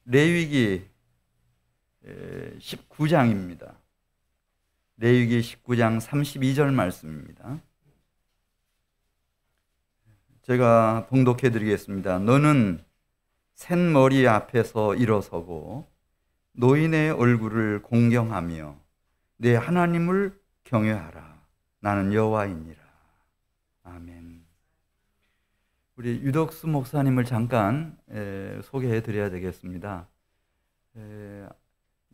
레위기 19장입니다. 레위기 19장 32절 말씀입니다. 제가 봉독해 드리겠습니다. 너는 샌머리 앞에서 일어서고 노인의 얼굴을 공경하며 내 하나님을 경외하라. 나는 여호와이니라. 아멘. 우리 유덕수 목사님을 잠깐 소개해 드려야 되겠습니다.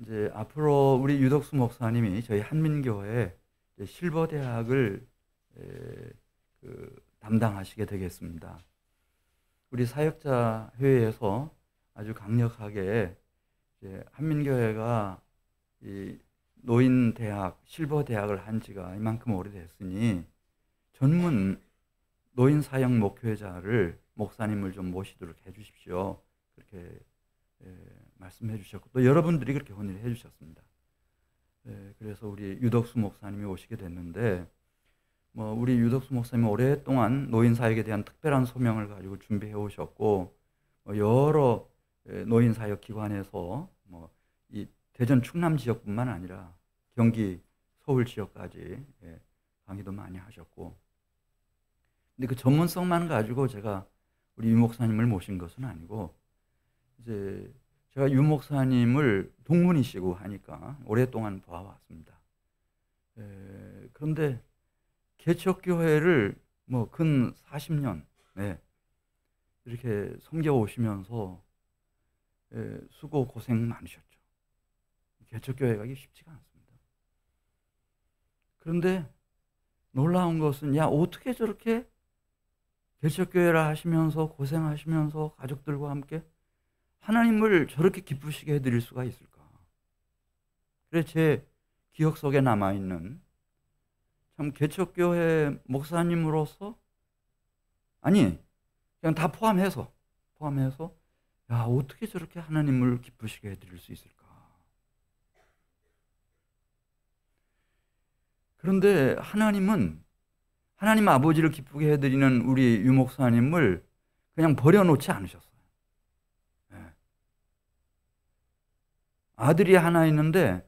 이제 앞으로 우리 유덕수 목사님이 저희 한민교회 실버대학을 담당하시게 되겠습니다. 우리 사역자 회의에서 아주 강력하게 한민교회가 이 노인대학, 실버대학을 한 지가 이만큼 오래됐으니 전문 노인사역 목회자를, 목사님을 좀 모시도록 해주십시오. 그렇게 말씀해 주셨고, 또 여러분들이 그렇게 혼인해 주셨습니다. 그래서 우리 유덕수 목사님이 오시게 됐는데, 우리 유덕수 목사님이 오랫동안 노인사역에 대한 특별한 소명을 가지고 준비해 오셨고, 여러 노인사역 기관에서 이 대전 충남 지역뿐만 아니라 경기 서울 지역까지 강의도 많이 하셨고, 근데 그 전문성만 가지고 제가 우리 유 목사님을 모신 것은 아니고, 이제 제가 유 목사님을 동문이시고 하니까 오랫동안 봐왔습니다. 그런데 개척교회를 근 40년 이렇게 섬겨오시면서 수고 고생 많으셨죠. 개척교회 가기 쉽지가 않습니다. 그런데 놀라운 것은, 어떻게 저렇게 개척교회를 하시면서 고생하시면서 가족들과 함께 하나님을 저렇게 기쁘시게 해드릴 수가 있을까? 그래 제 기억 속에 남아있는 참 개척교회 목사님으로서, 아니 그냥 다 포함해서 어떻게 저렇게 하나님을 기쁘시게 해드릴 수 있을까? 그런데 하나님 아버지를 기쁘게 해드리는 우리 유 목사님을 그냥 버려놓지 않으셨어요. 아들이 하나 있는데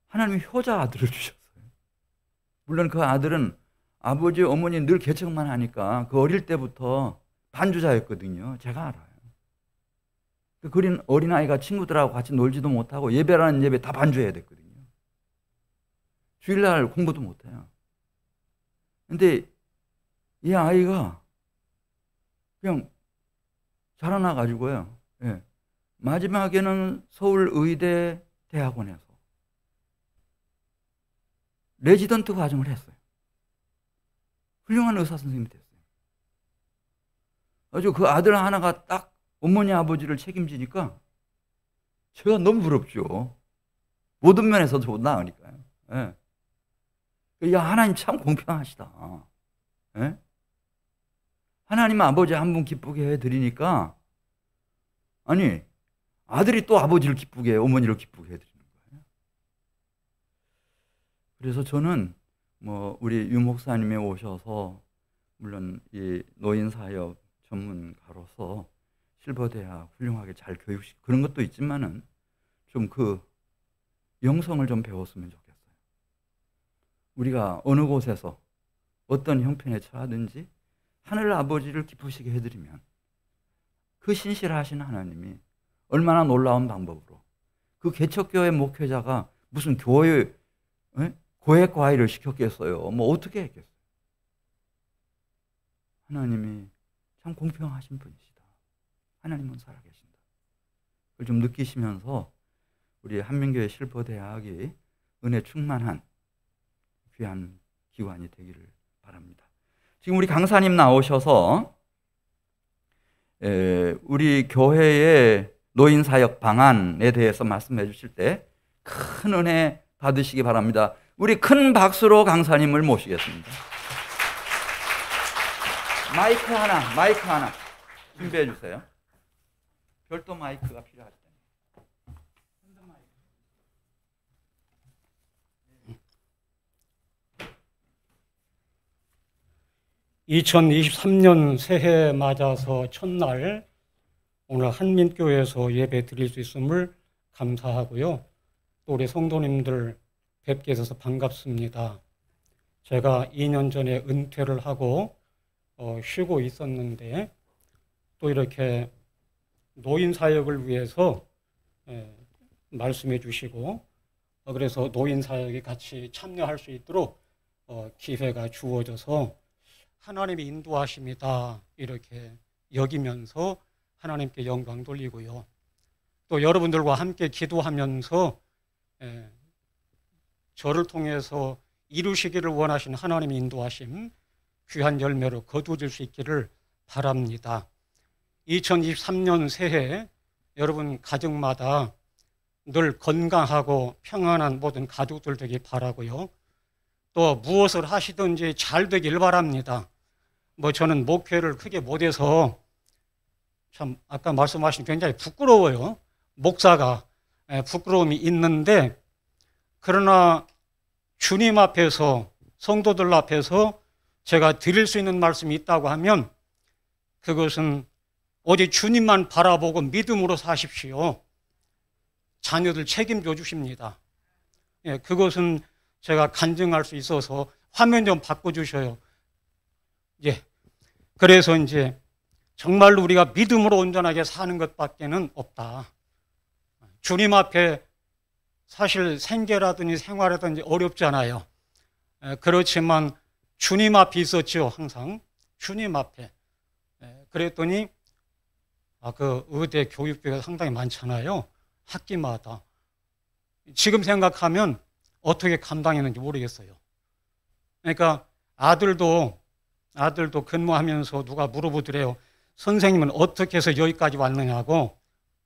하나님이 효자 아들을 주셨어요. 물론 그 아들은 아버지, 어머니 늘 개척만 하니까 그 어릴 때부터 반주자였거든요. 제가 알아요. 그 어린아이가 친구들하고 같이 놀지도 못하고 예배라는 예배 다 반주해야 됐거든요. 주일날 공부도 못해요. 근데 이 아이가 그냥 자라나가지고요. 마지막에는 서울의대 대학원에서 레지던트 과정을 했어요. 훌륭한 의사 선생님이 됐어요. 아주 그 아들 하나가 딱 어머니 아버지를 책임지니까 제가 너무 부럽죠. 모든 면에서 저보다 나으니까요. 하나님 참 공평하시다. 하나님 아버지 한 분 기쁘게 해드리니까, 아니 아들이 또 아버지를 기쁘게, 어머니를 기쁘게 해드리는 거예요. 그래서 저는 우리 유 목사님이 오셔서, 물론 이 노인사역 전문가로서 실버대학 훌륭하게 잘 교육시키고 그런 것도 있지만은 좀 그 영성을 좀 배웠으면 좋겠어요. 우리가 어느 곳에서 어떤 형편에 처하든지 하늘 아버지를 기쁘시게 해드리면 그 신실하신 하나님이 얼마나 놀라운 방법으로, 그 개척교회 목회자가 무슨 교회 고액 과외를 시켰겠어요? 어떻게 했겠어요? 하나님이 참 공평하신 분이시다. 하나님은 살아계신다. 그걸 좀 느끼시면서 우리 한민교회 실버대학이 은혜 충만한 귀한 기관이 되기를 바랍니다. 지금 우리 강사님 나오셔서 우리 교회의 노인사역 방안에 대해서 말씀해 주실 때 큰 은혜 받으시기 바랍니다. 우리 큰 박수로 강사님을 모시겠습니다. 마이크 하나 준비해 주세요. 별도 마이크가 필요하시다. 2023년 새해 맞아서 첫날 오늘 한민교회에서 예배 드릴 수 있음을 감사하고요. 또 우리 성도님들 뵙게 돼서 반갑습니다. 제가 2년 전에 은퇴를 하고 쉬고 있었는데 또 이렇게 노인 사역을 위해서 말씀해 주시고 그래서 노인 사역에 같이 참여할 수 있도록 기회가 주어져서 하나님의 인도하심이다 이렇게 여기면서 하나님께 영광 돌리고요. 또 여러분들과 함께 기도하면서 저를 통해서 이루시기를 원하신 하나님의 인도하심 귀한 열매로 거두어질 수 있기를 바랍니다. 2023년 새해 여러분 가정마다 늘 건강하고 평안한 모든 가족들 되길 바라고요. 또 무엇을 하시든지 잘 되길 바랍니다. 저는 목회를 크게 못해서 참 아까 말씀하신 굉장히 부끄러워요. 목사가 부끄러움이 있는데 그러나 주님 앞에서 성도들 앞에서 제가 드릴 수 있는 말씀이 있다고 하면 그것은 오직 주님만 바라보고 믿음으로 사십시오. 자녀들 책임져 주십니다. 그것은 제가 간증할 수 있어서 화면 좀 바꿔주셔요. 그래서 이제 정말로 우리가 믿음으로 온전하게 사는 것밖에는 없다. 주님 앞에 사실 생계라든지 생활이라든지 어렵잖아요. 그렇지만 주님 앞에 있었죠. 항상 주님 앞에. 그랬더니 그 의대 교육비가 상당히 많잖아요. 학기마다. 지금 생각하면 어떻게 감당했는지 모르겠어요. 그러니까 아들도 근무하면서 누가 물어보더래요. 선생님은 어떻게 해서 여기까지 왔느냐고.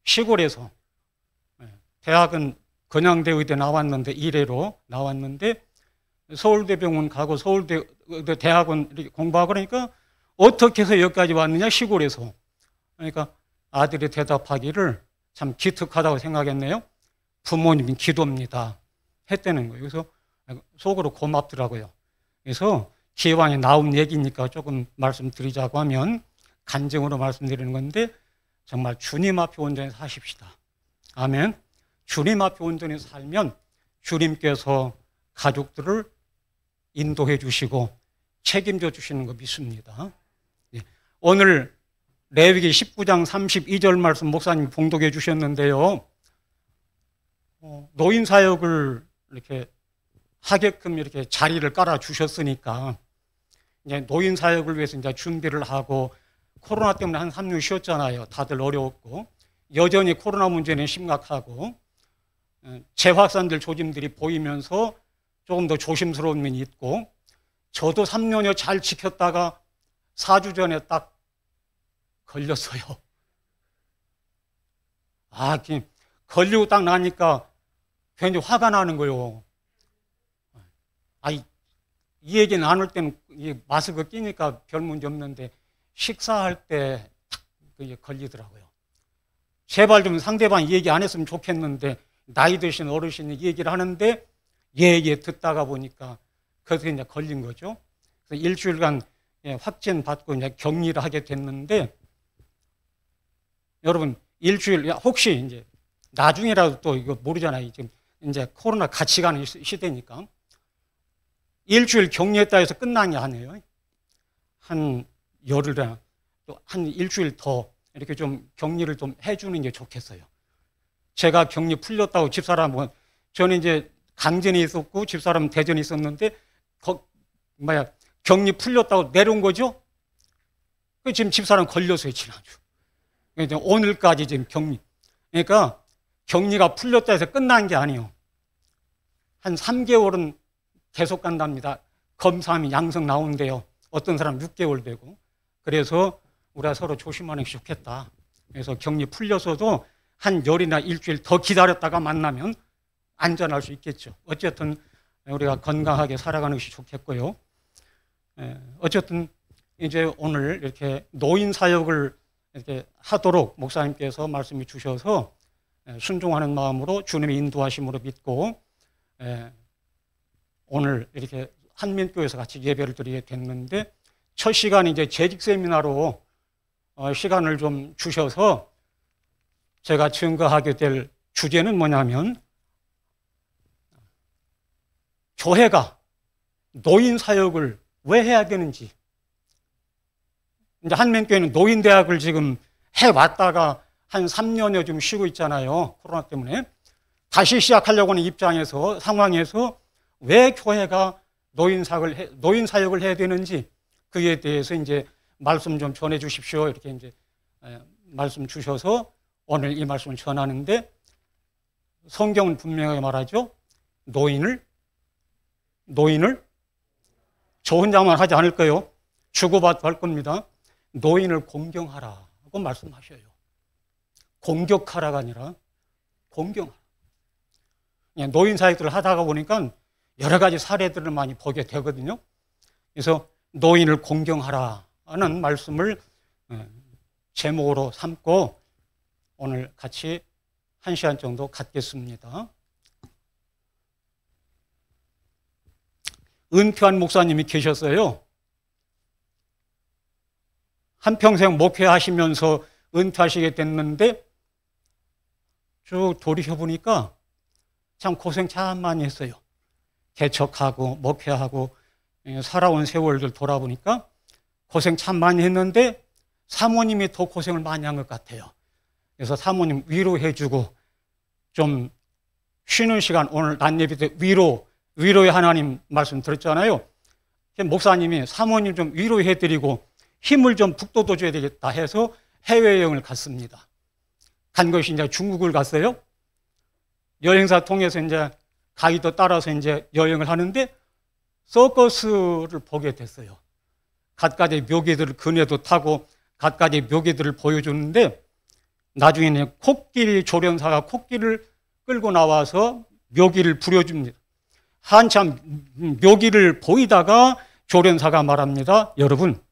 시골에서. 대학은 건양대 의대 나왔는데 1회로 나왔는데 서울대병원 가고 서울대 대학원 이렇게 공부하고 그러니까 어떻게 해서 여기까지 왔느냐 시골에서. 그러니까 아들이 대답하기를 참 기특하다고 생각했네요. 부모님이 기도입니다. 했다는 거예요. 그래서 속으로 고맙더라고요. 그래서 기왕에 나온 얘기니까 조금 말씀드리자고 하면 간증으로 말씀드리는 건데 정말 주님 앞에 온전히 사십시다. 아멘. 주님 앞에 온전히 살면 주님께서 가족들을 인도해 주시고 책임져 주시는 거 믿습니다. 오늘 레위기 19장 32절 말씀 목사님 봉독해 주셨는데요. 노인 사역을 이렇게 하게끔 이렇게 자리를 깔아 주셨으니까 이제 노인 사역을 위해서 이제 준비를 하고 코로나 때문에 한 3년 쉬었잖아요. 다들 어려웠고 여전히 코로나 문제는 심각하고 재확산될 조짐들이 보이면서 조금 더 조심스러운 면이 있고 저도 3년여 잘 지켰다가 4주 전에 딱 걸렸어요. 걸리고 딱 나니까 괜히 화가 나는 거예요. 이 얘기 나눌 때는 마스크 끼니까 별 문제 없는데 식사할 때 그게 걸리더라고요. 제발 좀 상대방 얘기 안 했으면 좋겠는데 나이 드신 어르신이 얘기를 하는데 듣다가 보니까 그래서 이제 걸린 거죠. 그래서 일주일간 확진 받고 이제 격리를 하게 됐는데 여러분 일주일 혹시 이제 나중이라도 또 이거 모르잖아요. 지금 이제 코로나 같이 가는 시대니까 일주일 격리했다 해서 끝난 게 아니에요. 한 열흘이나 또 한 일주일 더 이렇게 좀 격리를 좀 해주는 게 좋겠어요. 제가 격리 풀렸다고 집사람은 저는 이제 강진에 있었고 집사람 대전에 있었는데 격리 풀렸다고 내려온 거죠. 지금 집사람 걸렸어요 지난주. 그러니까 오늘까지 지금 격리. 그러니까 격리가 풀렸다 해서 끝난 게 아니에요. 한 3개월은 계속 간답니다. 검사하면 양성 나온대요. 어떤 사람 6개월 되고. 그래서 우리가 서로 조심하는 게 좋겠다. 그래서 격리 풀려서도 한 열이나 일주일 더 기다렸다가 만나면 안전할 수 있겠죠. 어쨌든 우리가 건강하게 살아가는 것이 좋겠고요. 어쨌든 이제 오늘 이렇게 노인 사역을 이렇게 하도록 목사님께서 말씀해 주셔서 순종하는 마음으로 주님의 인도하심으로 믿고 오늘 이렇게 한민교회에서 같이 예배를 드리게 됐는데 첫 시간이 이제 재직 세미나로 시간을 좀 주셔서 제가 증거하게 될 주제는 뭐냐면 교회가 노인 사역을 왜 해야 되는지. 이제 한민교회는 노인대학을 지금 해왔다가 한 3년여 좀 쉬고 있잖아요. 코로나 때문에. 다시 시작하려고 하는 입장에서, 상황에서 왜 교회가 노인 사역을 해야 되는지 그에 대해서 이제 말씀 좀 전해 주십시오. 이렇게 이제 말씀 주셔서 오늘 이 말씀을 전하는데, 성경은 분명하게 말하죠. 노인을 저 혼자만 하지 않을 거예요. 주고받고 할 겁니다. 노인을 공경하라고 말씀하셔요. 공격하라가 아니라 공경하라. 노인 사역들을 하다가 보니까 여러 가지 사례들을 많이 보게 되거든요. 그래서 노인을 공경하라는 말씀을 제목으로 삼고 오늘 같이 1시간 정도 갖겠습니다. 은퇴한 목사님이 계셨어요. 한평생 목회하시면서 은퇴하시게 됐는데 쭉 돌이켜보니까 참 고생 참 많이 했어요. 개척하고 목회하고 살아온 세월들 돌아보니까 고생 참 많이 했는데 사모님이 더 고생을 많이 한 것 같아요. 그래서 사모님 위로해주고 좀 쉬는 시간, 오늘 낮 예배 때 위로의 하나님 말씀 들었잖아요. 목사님이 사모님 좀 위로해드리고 힘을 좀 북돋워줘야 되겠다 해서 해외여행을 갔습니다. 간 것이 이제 중국을 갔어요. 여행사 통해서 이제 가이드 따라서 이제 여행을 하는데 서커스를 보게 됐어요. 갖가지 묘기들을 그네도 타고 갖가지 묘기들을 보여주는데 나중에는 코끼리 조련사가 코끼리를 끌고 나와서 묘기를 부려줍니다. 한참 묘기를 보이다가 조련사가 말합니다. 여러분,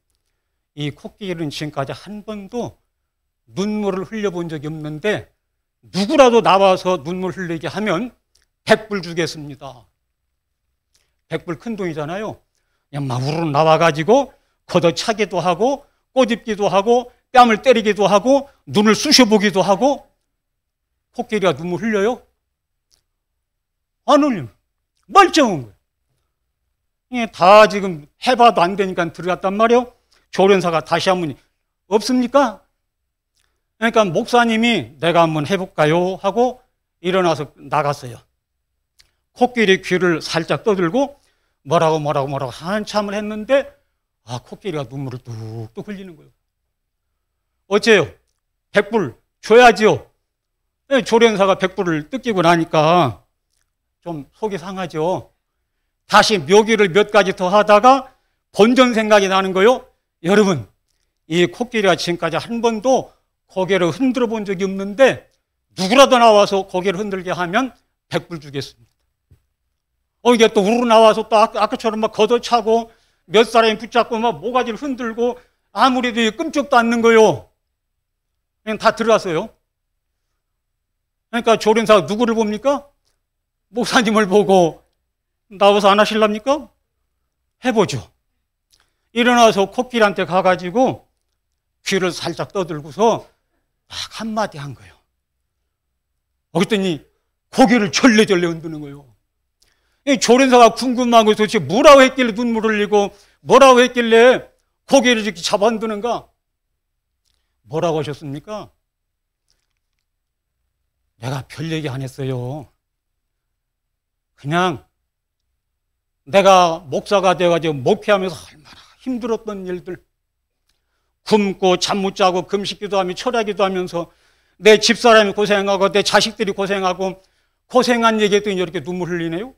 이 코끼리는 지금까지 한 번도 눈물을 흘려본 적이 없는데 누구라도 나와서 눈물 흘리게 하면 100불 주겠습니다. 100불 큰 돈이잖아요. 그냥 막 우르르 나와가지고 걷어차기도 하고 꼬집기도 하고 뺨을 때리기도 하고 눈을 쑤셔보기도 하고. 코끼리가 눈물 흘려요? 안 흘려요. 멀쩡한 거예요. 다 지금 해봐도 안 되니까 들어갔단 말이에요. 조련사가 다시 한번 없습니까? 그러니까 목사님이 내가 한번 해볼까요? 하고 일어나서 나갔어요. 코끼리 귀를 살짝 떠들고 뭐라고 한참을 했는데 코끼리가 눈물을 뚝뚝 흘리는 거예요. 어째요? 100불 줘야지요. 조련사가 100불을 뜯기고 나니까 좀 속이 상하죠. 다시 묘기를 몇 가지 더 하다가 본전 생각이 나는 거예요. 여러분, 이 코끼리가 지금까지 한 번도 고개를 흔들어 본 적이 없는데 누구라도 나와서 고개를 흔들게 하면 100불 주겠습니다. 이게 또 우르르 나와서 또 아까처럼 막 걷어차고 몇 사람이 붙잡고 막 모가지를 흔들고 아무래도 끔찍도 않는 거예요. 그냥 다 들어갔어요. 그러니까 조련사가 누구를 봅니까? 목사님을 보고 나와서 안 하실랍니까? 해보죠. 일어나서 코끼리한테 가가지고 귀를 살짝 떠들고서 딱 한마디 한 거예요. 그랬더니 고개를 절레절레 흔드는 거예요. 이 조련사가 궁금한 거 도대체 뭐라고 했길래 눈물을 흘리고 뭐라고 했길래 고개를 이렇게 잡아 흔드는가? 뭐라고 하셨습니까? 내가 별 얘기 안 했어요. 그냥 내가 목사가 돼가지고 목회하면서 얼마나 힘들었던 일들, 굶고 잠 못 자고 금식기도 하며 철야기도 하면서 내 집사람이 고생하고 내 자식들이 고생하고 고생한 얘기했더니 이렇게 눈물 흘리네요.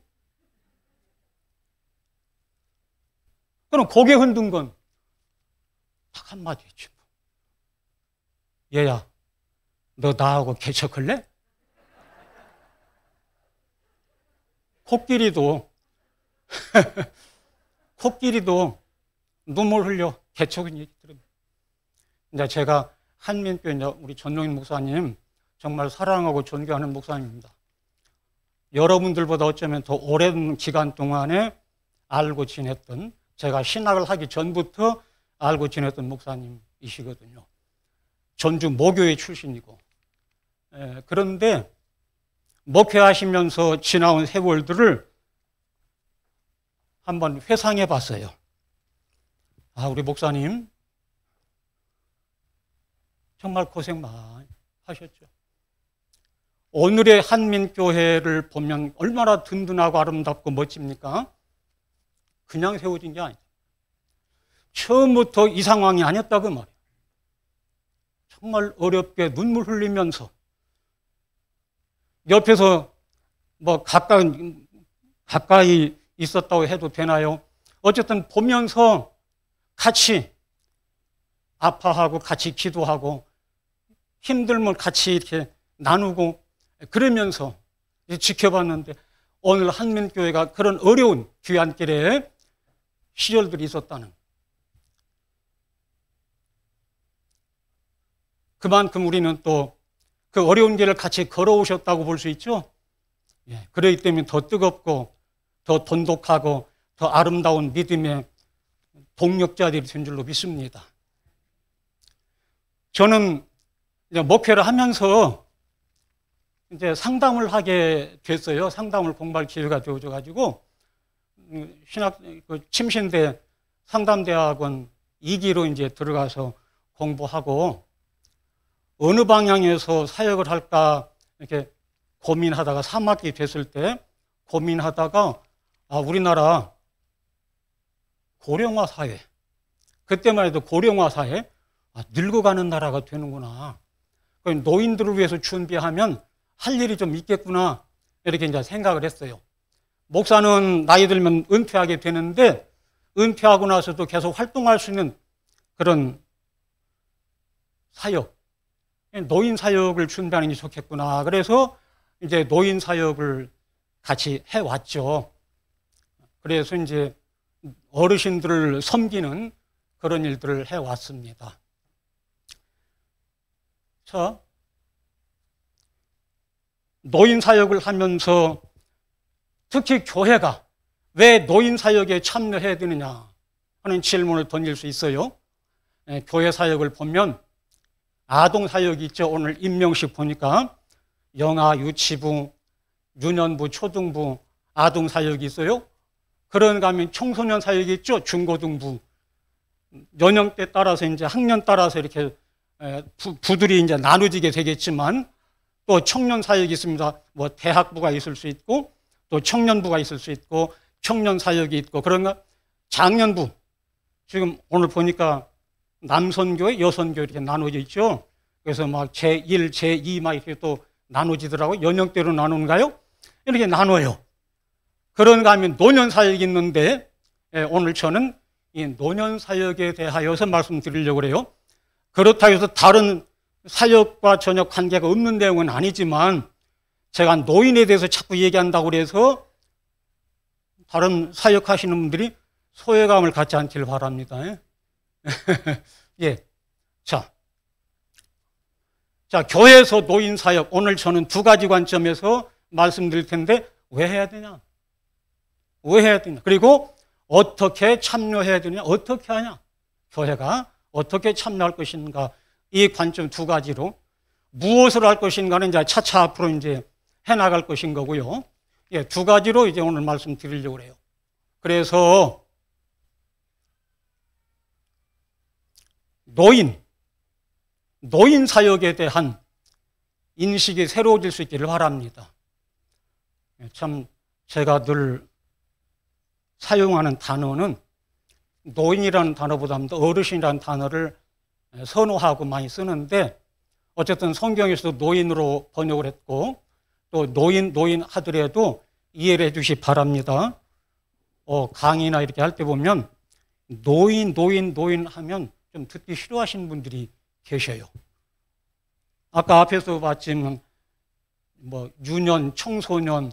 그럼 고개 흔든 건 딱 한마디 했지. 얘야, 너 나하고 개척할래? 코끼리도 눈물 흘려 개척은 얘기 들으면. 이제 제가 한민교회 우리 전용인 목사님 정말 사랑하고 존경하는 목사님입니다. 여러분들보다 어쩌면 더 오랜 기간 동안에 알고 지냈던, 제가 신학을 하기 전부터 알고 지냈던 목사님이시거든요. 전주 모교회 출신이고 그런데 목회하시면서 지나온 세월들을 한번 회상해 봤어요. 아, 우리 목사님 정말 고생 많이 하셨죠. 오늘의 한민교회를 보면 얼마나 든든하고 아름답고 멋집니까? 그냥 세워진 게 아니죠. 처음부터 이 상황이 아니었다 그 말이에요. 정말 어렵게 눈물 흘리면서 옆에서 뭐 가까이 있었다고 해도 되나요? 어쨌든 보면서 같이 아파하고 같이 기도하고 힘들면 같이 이렇게 나누고 그러면서 지켜봤는데 오늘 한민교회가 그런 어려운 귀환길에 시절들이 있었다는, 그만큼 우리는 또 그 어려운 길을 같이 걸어오셨다고 볼 수 있죠. 그렇기 때문에 더 뜨겁고 더 돈독하고 더 아름다운 믿음의 동력자들이 된 줄로 믿습니다. 저는 이제 목회를 하면서 이제 상담을 하게 됐어요. 상담을 공부할 기회가 되어져가지고 침신대 상담대학원 2기로 이제 들어가서 공부하고 어느 방향에서 사역을 할까 이렇게 고민하다가 3학기 됐을 때 고민하다가 우리나라 고령화 사회, 그때만 해도 고령화 사회, 늙어가는 나라가 되는구나. 노인들을 위해서 준비하면 할 일이 좀 있겠구나. 이렇게 이제 생각을 했어요. 목사는 나이 들면 은퇴하게 되는데 은퇴하고 나서도 계속 활동할 수 있는 그런 사역, 노인 사역을 준비하는 게 좋겠구나. 그래서 이제 노인 사역을 같이 해왔죠. 그래서 이제 어르신들을 섬기는 그런 일들을 해왔습니다. 자, 노인 사역을 하면서 특히 교회가 왜 노인 사역에 참여해야 되느냐 하는 질문을 던질 수 있어요. 교회 사역을 보면 아동 사역이 있죠. 오늘 임명식 보니까 영아, 유치부, 유년부, 초등부, 아동 사역이 있어요. 그런가 하면 청소년 사역이 있죠. 중고등부. 연령대 따라서 이제 학년 따라서 이렇게 부들이 이제 나눠지게 되겠지만 또 청년 사역이 있습니다. 뭐 대학부가 있을 수 있고 또 청년부가 있을 수 있고 청년 사역이 있고 그런가 장년부. 지금 오늘 보니까 남선교회, 여선교회 이렇게 나눠져 있죠. 그래서 막 제1, 제2 막 이렇게 또 나눠지더라고요. 연령대로 나누는가요? 이렇게 나눠요. 그런가 하면 노년 사역이 있는데 오늘 저는 이 노년 사역에 대하여서 말씀드리려고 그래요. 그렇다고 해서 다른 사역과 전혀 관계가 없는 내용은 아니지만 제가 노인에 대해서 자꾸 얘기한다고 그래서 다른 사역하시는 분들이 소외감을 갖지 않기를 바랍니다. 예. 자, 교회에서 노인 사역, 오늘 저는 두 가지 관점에서 말씀드릴 텐데, 왜 해야 되냐? 왜 해야 되냐? 그리고 어떻게 참여해야 되냐? 어떻게 하냐? 교회가 어떻게 참여할 것인가? 이 관점 두 가지로 무엇을 할 것인가는 이제 차차 앞으로 이제 해 나갈 것인 거고요. 예, 두 가지로 이제 오늘 말씀드리려고 해요. 그래서 노인 사역에 대한 인식이 새로워질 수 있기를 바랍니다. 참 제가 늘 사용하는 단어는 노인이라는 단어보다는 어르신이라는 단어를 선호하고 많이 쓰는데 어쨌든 성경에서도 노인으로 번역을 했고 또 노인 하더라도 이해를 해 주시기 바랍니다. 강의나 이렇게 할 때 보면 노인 하면 좀 듣기 싫어하시는 분들이 계셔요. 아까 앞에서 봤지만 뭐 유년, 청소년,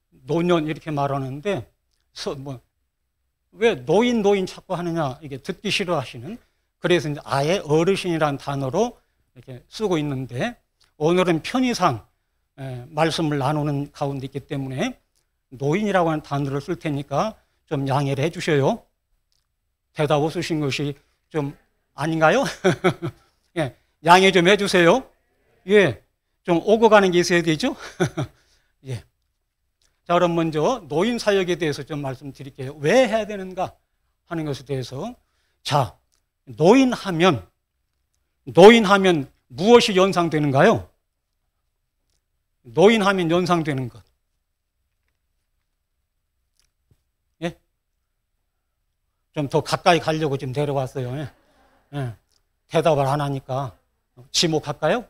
노년 이렇게 말하는데 왜 노인 자꾸 하느냐 이게 듣기 싫어하시는, 그래서 이제 아예 어르신이라는 단어로 이렇게 쓰고 있는데 오늘은 편의상 말씀을 나누는 가운데 있기 때문에 노인이라고 하는 단어를 쓸 테니까 좀 양해를 해 주셔요. 대답 없으신 것이 좀 아닌가요? 예, 양해 좀 해 주세요. 예, 좀 오고 가는 게 있어야 되죠? 예. 자, 그럼 먼저 노인 사역에 대해서 좀 말씀드릴게요. 왜 해야 되는가 하는 것에 대해서. 자, 노인하면 무엇이 연상되는가요? 노인하면 연상되는 것. 예? 좀 더 가까이 가려고 지금 데려왔어요. 예? 예. 대답을 안 하니까. 지목할까요?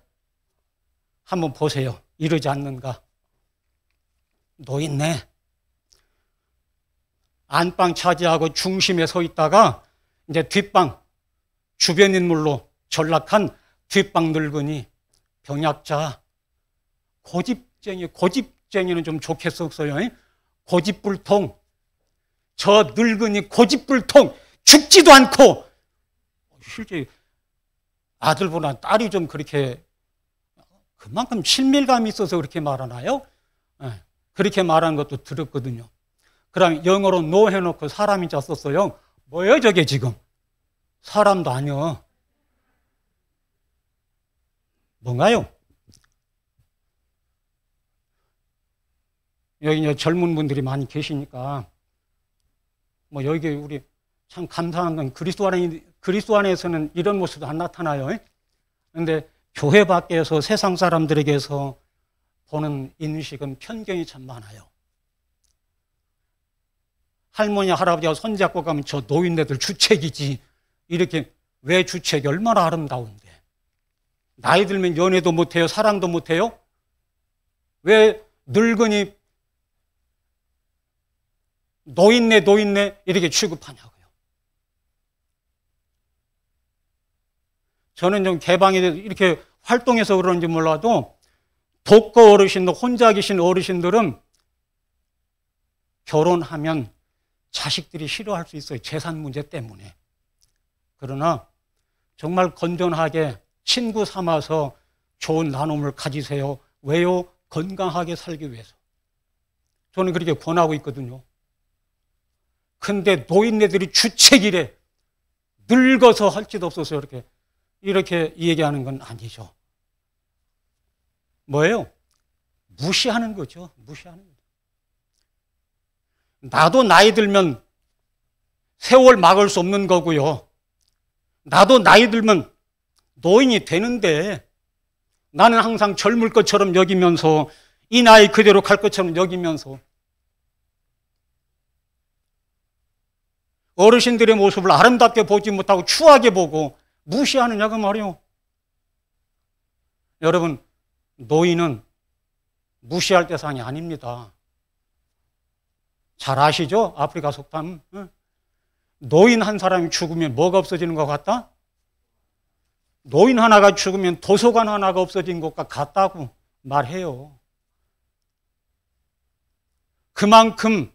한번 보세요. 이러지 않는가? 노인네. 안방 차지하고 중심에 서 있다가 이제 뒷방, 주변 인물로 전락한 뒷방 늙은이, 병약자, 고집쟁이는 좀 좋게 썼어요. 고집불통. 저 늙은이 고집불통, 죽지도 않고, 실제 아들보다 딸이 좀 그렇게 그만큼 친밀감이 있어서 그렇게 말하나요? 그렇게 말하는 것도 들었거든요. 그럼 영어로 no 해놓고 사람인자 썼어요. 뭐예요 저게 지금? 사람도 아니요. 뭔가요? 여기 이제 젊은 분들이 많이 계시니까 뭐 여기 우리 참 감사한 건 그리스도 안에서는 이런 모습도 안 나타나요. 그런데 교회 밖에서 세상 사람들에게서 보는 인식은 편견이 참 많아요. 할머니, 할아버지가 손잡고 가면 저 노인네들 주책이지. 이렇게 왜 주책이 얼마나 아름다운데. 나이 들면 연애도 못해요. 사랑도 못해요. 왜 늙은이 노인네 이렇게 취급하냐고요. 저는 좀 개방이 이렇게 활동해서 그런지 몰라도 독거 어르신들, 혼자 계신 어르신들은 결혼하면 자식들이 싫어할 수 있어요. 재산 문제 때문에. 그러나 정말 건전하게 친구 삼아서 좋은 나눔을 가지세요. 왜요? 건강하게 살기 위해서. 저는 그렇게 권하고 있거든요. 근데 노인네들이 주책이래. 늙어서 할 짓 없어서 이렇게 얘기하는 건 아니죠. 뭐예요? 무시하는 거죠. 무시하는 거죠. 나도 나이 들면 세월 막을 수 없는 거고요. 나도 나이 들면 노인이 되는데 나는 항상 젊을 것처럼 여기면서 이 나이 그대로 갈 것처럼 여기면서 어르신들의 모습을 아름답게 보지 못하고 추하게 보고 무시하느냐고 말이요. 여러분, 노인은 무시할 대상이 아닙니다. 잘 아시죠? 아프리카 속담. 노인 한 사람이 죽으면 뭐가 없어지는 것 같다? 노인 하나가 죽으면 도서관 하나가 없어진 것과 같다고 말해요. 그만큼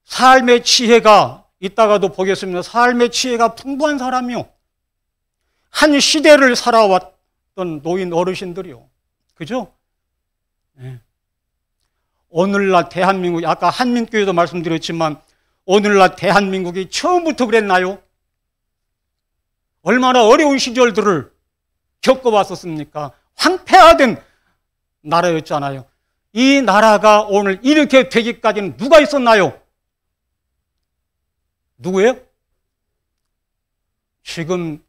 삶의 지혜가 이따가도 보겠습니다. 삶의 지혜가 풍부한 사람이요. 한 시대를 살아왔던 노인 어르신들이요. 그죠? 네. 오늘날 대한민국, 아까 한민교회도 말씀드렸지만 오늘날 대한민국이 처음부터 그랬나요? 얼마나 어려운 시절들을 겪어왔었습니까? 황폐화된 나라였잖아요. 이 나라가 오늘 이렇게 되기까지는 누가 있었나요? 누구예요? 지금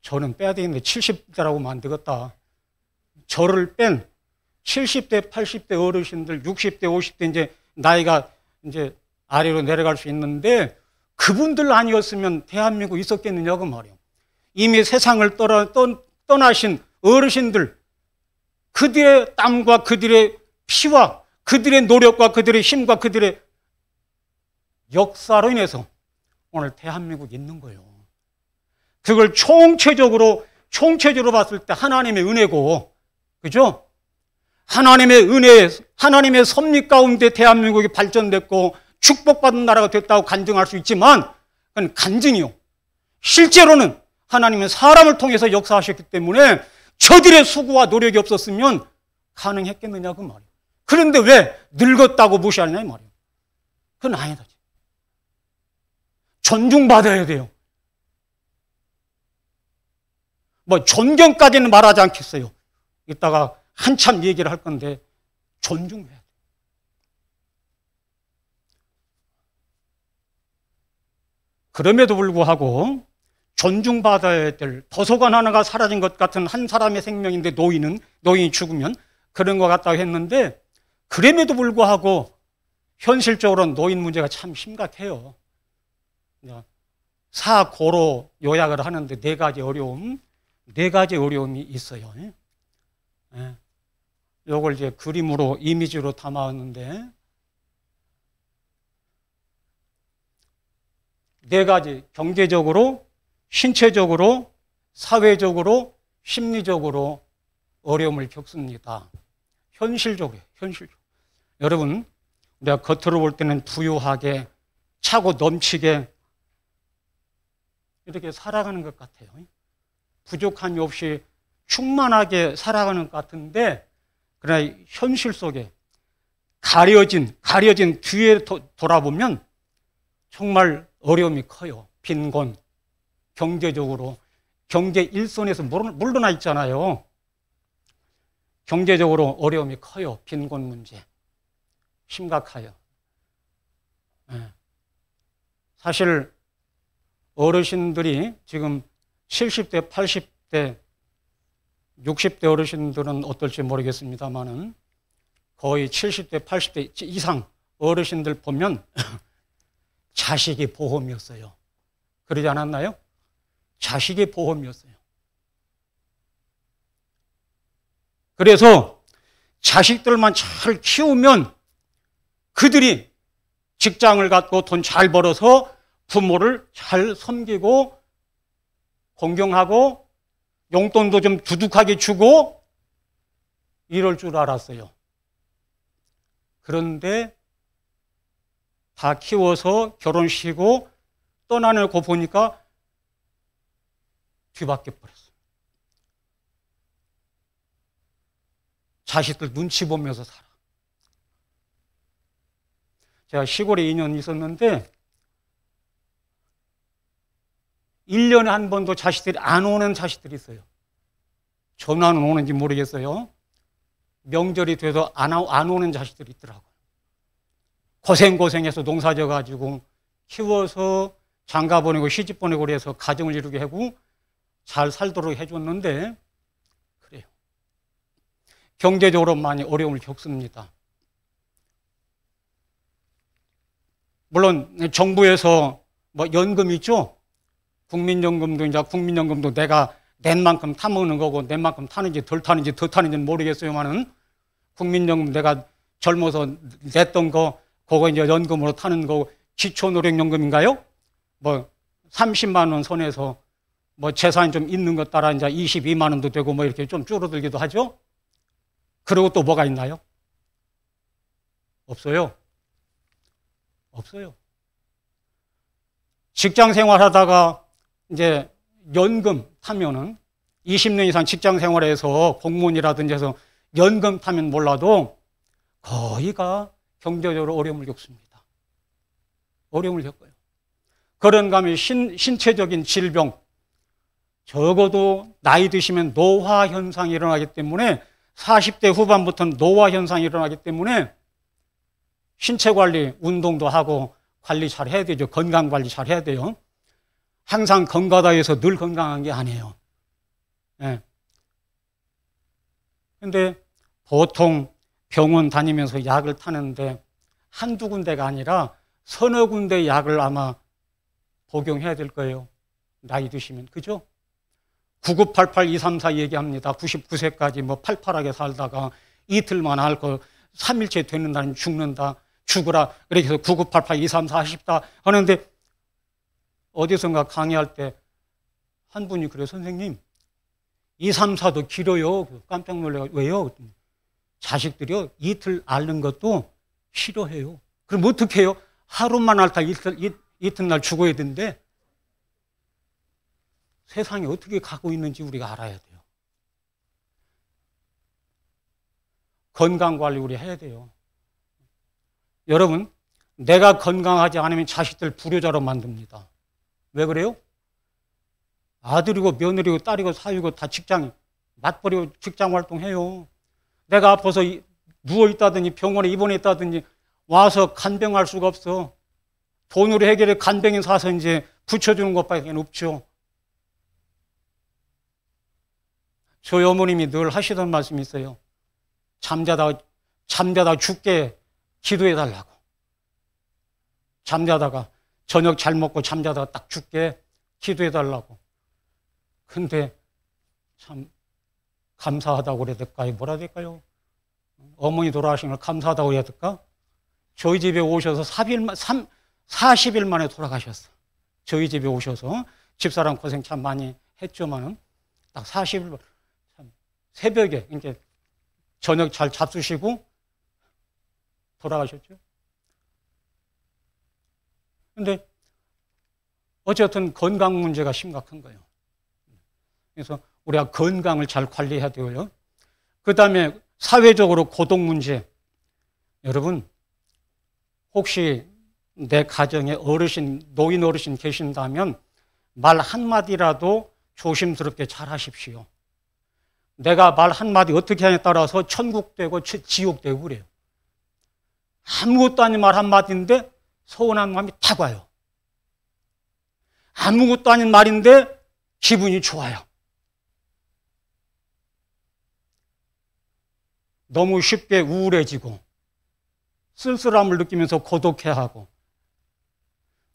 저는 빼야 되겠는데 70대라고 하면 안 되겠다. 저를 뺀 70대, 80대 어르신들, 60대, 50대 이제 나이가 이제 아래로 내려갈 수 있는데 그분들 아니었으면 대한민국 있었겠느냐고 말이에요. 이미 세상을 떠나신 어르신들, 그들의 땀과 그들의 피와 그들의 노력과 그들의 힘과 그들의 역사로 인해서 오늘 대한민국이 있는 거예요. 그걸 총체적으로 봤을 때 하나님의 은혜고, 그죠? 하나님의 은혜, 하나님의 섭리 가운데 대한민국이 발전됐고 축복받은 나라가 됐다고 간증할 수 있지만 그건 간증이요. 실제로는 하나님은 사람을 통해서 역사하셨기 때문에 저들의 수고와 노력이 없었으면 가능했겠느냐고 말이에요. 그런데 왜 늙었다고 무시하느냐 이 말이에요. 그건 아니다. 존중받아야 돼요. 뭐 존경까지는 말하지 않겠어요. 이따가 한참 얘기를 할 건데 존중해야 돼요. 그럼에도 불구하고 존중받아야 될 도서관 하나가 사라진 것 같은 한 사람의 생명인데 노인이 죽으면 그런 것 같다고 했는데, 그럼에도 불구하고 현실적으로 노인 문제가 참 심각해요. 사고로 요약을 하는데 네 가지 어려움이 있어요. 요걸 이제 그림으로 이미지로 담아왔는데, 네 가지: 경제적으로, 신체적으로, 사회적으로, 심리적으로 어려움을 겪습니다. 현실적으로. 여러분, 우리가 겉으로 볼 때는 부유하게 차고 넘치게 이렇게 살아가는 것 같아요. 부족함이 없이 충만하게 살아가는 것 같은데, 그러나 현실 속에 가려진 뒤에 돌아보면 정말 어려움이 커요. 빈곤, 경제적으로, 경제 일선에서 물러나 있잖아요. 경제적으로 어려움이 커요. 빈곤 문제 심각해요. 사실 어르신들이 지금 70대, 80대, 60대 어르신들은 어떨지 모르겠습니다만은 거의 70대, 80대 이상 어르신들 보면 자식이 보험이었어요. 그러지 않았나요? 자식이 보험이었어요. 그래서 자식들만 잘 키우면 그들이 직장을 갖고 돈 잘 벌어서 부모를 잘 섬기고 공경하고 용돈도 좀 두둑하게 주고 이럴 줄 알았어요. 그런데 다 키워서 결혼시키고 떠나는 거 보니까 뒤바뀌어 버렸어요. 자식들 눈치 보면서 살아. 제가 시골에 2년 있었는데 1년에 한 번도 자식들이 안 오는 자식들이 있어요. 전화는 오는지 모르겠어요. 명절이 돼도 안 오는 자식들이 있더라고요. 고생해서 농사 져가지고 키워서 장가 보내고 시집 보내고 그래서 가정을 이루게 하고 잘 살도록 해줬는데 그래요. 경제적으로 많이 어려움을 겪습니다. 물론 정부에서 뭐 연금 있죠. 국민연금도 내가 낸 만큼 타먹는 거고 낸 만큼 타는지 덜 타는지 더 타는지는 모르겠어요만은 국민연금 내가 젊어서 냈던 거 그거 이제 연금으로 타는 거 기초노령연금인가요? 뭐 30만 원 선에서 뭐 재산이 좀 있는 것 따라 이제 22만 원도 되고 뭐 이렇게 좀 줄어들기도 하죠. 그리고 또 뭐가 있나요? 없어요. 직장 생활하다가 이제 연금 타면은 20년 이상 직장 생활해서 공무원이라든지 해서 연금 타면 몰라도 거의가 경제적으로 어려움을 겪습니다. 어려움을 겪어요. 그런가 하면 신체적인 질병, 적어도 나이 드시면 노화 현상이 일어나기 때문에 40대 후반부터는 노화 현상이 일어나기 때문에 신체 관리, 운동도 하고 관리 잘 해야 되죠. 건강 관리 잘 해야 돼요. 항상 건강하다 해서 늘 건강한 게 아니에요. 근데 보통 병원 다니면서 약을 타는데 한두 군데가 아니라 서너 군데 약을 아마 복용해야 될 거예요. 나이 드시면. 그죠? 9988-234 얘기합니다. 99세까지 뭐 팔팔하게 살다가 이틀만 앓고 3일째 되는 날은 죽는다. 죽으라. 그렇게 해서 9988-234 하십다 하는데 어디선가 강의할 때 한 분이 그래요. 선생님, 234도 길어요. 깜짝 놀래요. 왜요? 자식들이요. 이틀 앓는 것도 싫어해요. 그럼 어떻게 해요? 하루만 앓다 이튿날 죽어야 되는데 세상이 어떻게 가고 있는지 우리가 알아야 돼요. 건강관리 우리 해야 돼요. 여러분, 내가 건강하지 않으면 자식들 불효자로 만듭니다. 왜 그래요? 아들이고 며느리고 딸이고 사위고 다 직장, 맞벌이고 직장 활동해요. 내가 아파서 누워있다든지 병원에 입원해 있다든지 와서 간병할 수가 없어. 돈으로 해결해 간병인 사서 이제 붙여주는 것밖에 없죠. 저희 어머님이 늘 하시던 말씀이 있어요. 잠자다가 죽게 기도해달라고. 잠자다가 저녁 잘 먹고 잠자다가 딱 죽게 기도해달라고. 근데 참 감사하다고 그래야 될까요? 뭐라 해야 될까요? 어머니 돌아가신 걸 감사하다고 해야 될까? 저희 집에 오셔서 40일 만에 돌아가셨어. 저희 집에 오셔서 집사람 고생 참 많이 했지만은 딱 40일 참 새벽에 이제 저녁 잘 잡수시고 돌아가셨죠. 근데 어쨌든 건강 문제가 심각한 거예요. 그래서 우리가 건강을 잘 관리해야 되고요. 그 다음에 사회적으로 고독 문제. 여러분, 혹시 내 가정에 노인 어르신 계신다면 말 한마디라도 조심스럽게 잘 하십시오. 내가 말 한마디 어떻게 하냐에 따라서 천국 되고 지옥 되고 그래요. 아무것도 아닌 말 한마디인데 서운한 마음이 탁 와요. 아무것도 아닌 말인데 기분이 좋아요. 너무 쉽게 우울해지고 쓸쓸함을 느끼면서 고독해하고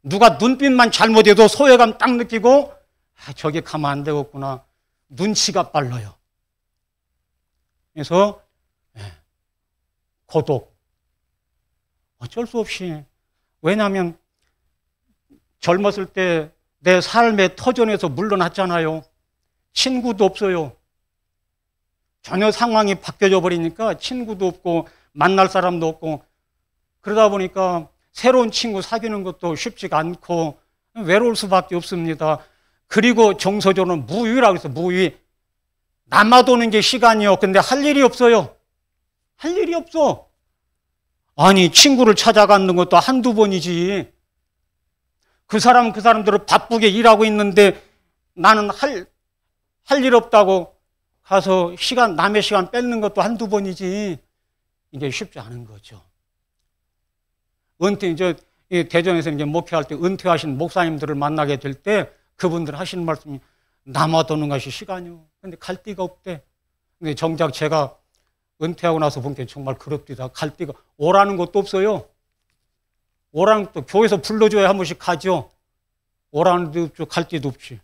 누가 눈빛만 잘못해도 소외감 딱 느끼고 저기 가면 안 되겠구나. 눈치가 빨라요. 그래서 고독 어쩔 수 없이, 왜냐하면 젊었을 때 내 삶의 터전에서 물러났잖아요. 친구도 없어요. 전혀 상황이 바뀌어져 버리니까 친구도 없고 만날 사람도 없고 그러다 보니까 새로운 친구 사귀는 것도 쉽지가 않고 외로울 수밖에 없습니다. 그리고 정서적으로는 무위라고 해서 무위. 남아도는 게 시간이요. 근데 할 일이 없어요. 할 일이 없어. 아니, 친구를 찾아가는 것도 한두 번이지. 그 사람들은 바쁘게 일하고 있는데 나는 할 일 없다고 가서 남의 시간 뺏는 것도 한두 번이지. 이게 쉽지 않은 거죠. 대전에서 이제 목회할 때 은퇴하신 목사님들을 만나게 될 때 그분들 하시는 말씀이 남아도는 것이 시간이요. 근데 갈 데가 없대. 근데 정작 제가 은퇴하고 나서 본 게 정말 그렇디다. 갈 데가, 오라는 것도 없어요. 오라는 것도 교회에서 불러줘야 한 번씩 가죠. 오라는 데도 없죠. 갈 데도 없지.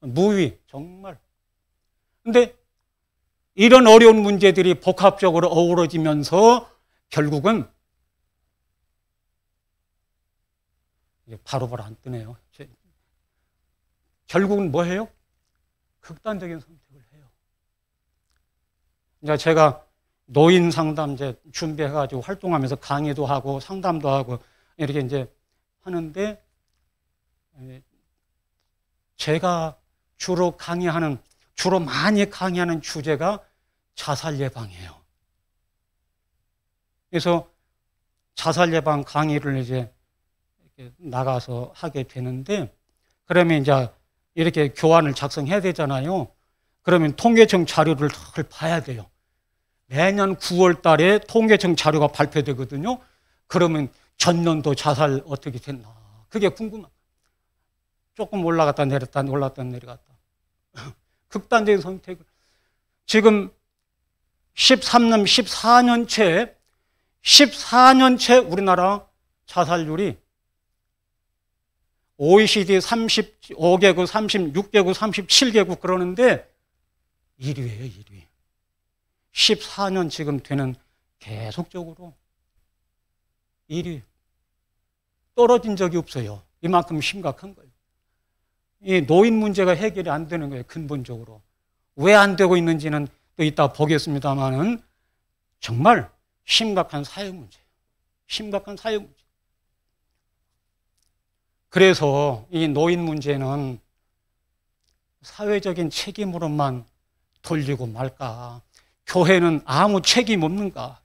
무위, 정말. 근데 이런 어려운 문제들이 복합적으로 어우러지면서 결국은 바로바로 안 뜨네요. 결국은 뭐 해요? 극단적인 선택을 해요. 이제 제가 노인 상담제 준비해가지고 활동하면서 강의도 하고 상담도 하고 이렇게 이제 하는데, 제가 주로 많이 강의하는 주제가 자살 예방이에요. 그래서 자살 예방 강의를 이제 나가서 하게 되는데, 그러면 이제 이렇게 교환을 작성해야 되잖아요. 그러면 통계청 자료를 봐야 돼요. 매년 9월 달에 통계청 자료가 발표되거든요. 그러면 전년도 자살 어떻게 됐나. 그게 궁금한. 조금 올라갔다 내렸다, 올라갔다 내려갔다. 극단적인 선택을. 지금 14년째 우리나라 자살률이 OECD 35개국, 36개국, 37개국 그러는데 1위예요, 1위. 14년 지금 되는 계속적으로 1위. 떨어진 적이 없어요. 이만큼 심각한 거예요. 이 노인 문제가 해결이 안 되는 거예요, 근본적으로. 왜 안 되고 있는지는 또 이따 보겠습니다만은 정말 심각한 사회 문제예요. 심각한 사회 문제. 그래서 이 노인 문제는 사회적인 책임으로만 돌리고 말까? 교회는 아무 책임 없는가?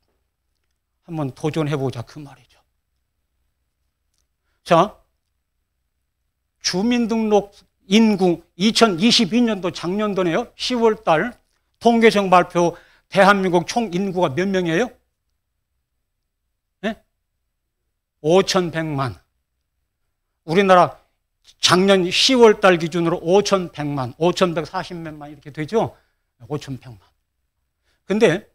한번 도전해보자, 그 말이죠. 자, 주민등록 인구 2022년도 작년도네요. 10월 달 통계청 발표 대한민국 총 인구가 몇 명이에요? 네? 5,100만. 우리나라 작년 10월 달 기준으로 5,100만, 5,140만 이렇게 되죠? 5,100만. 근데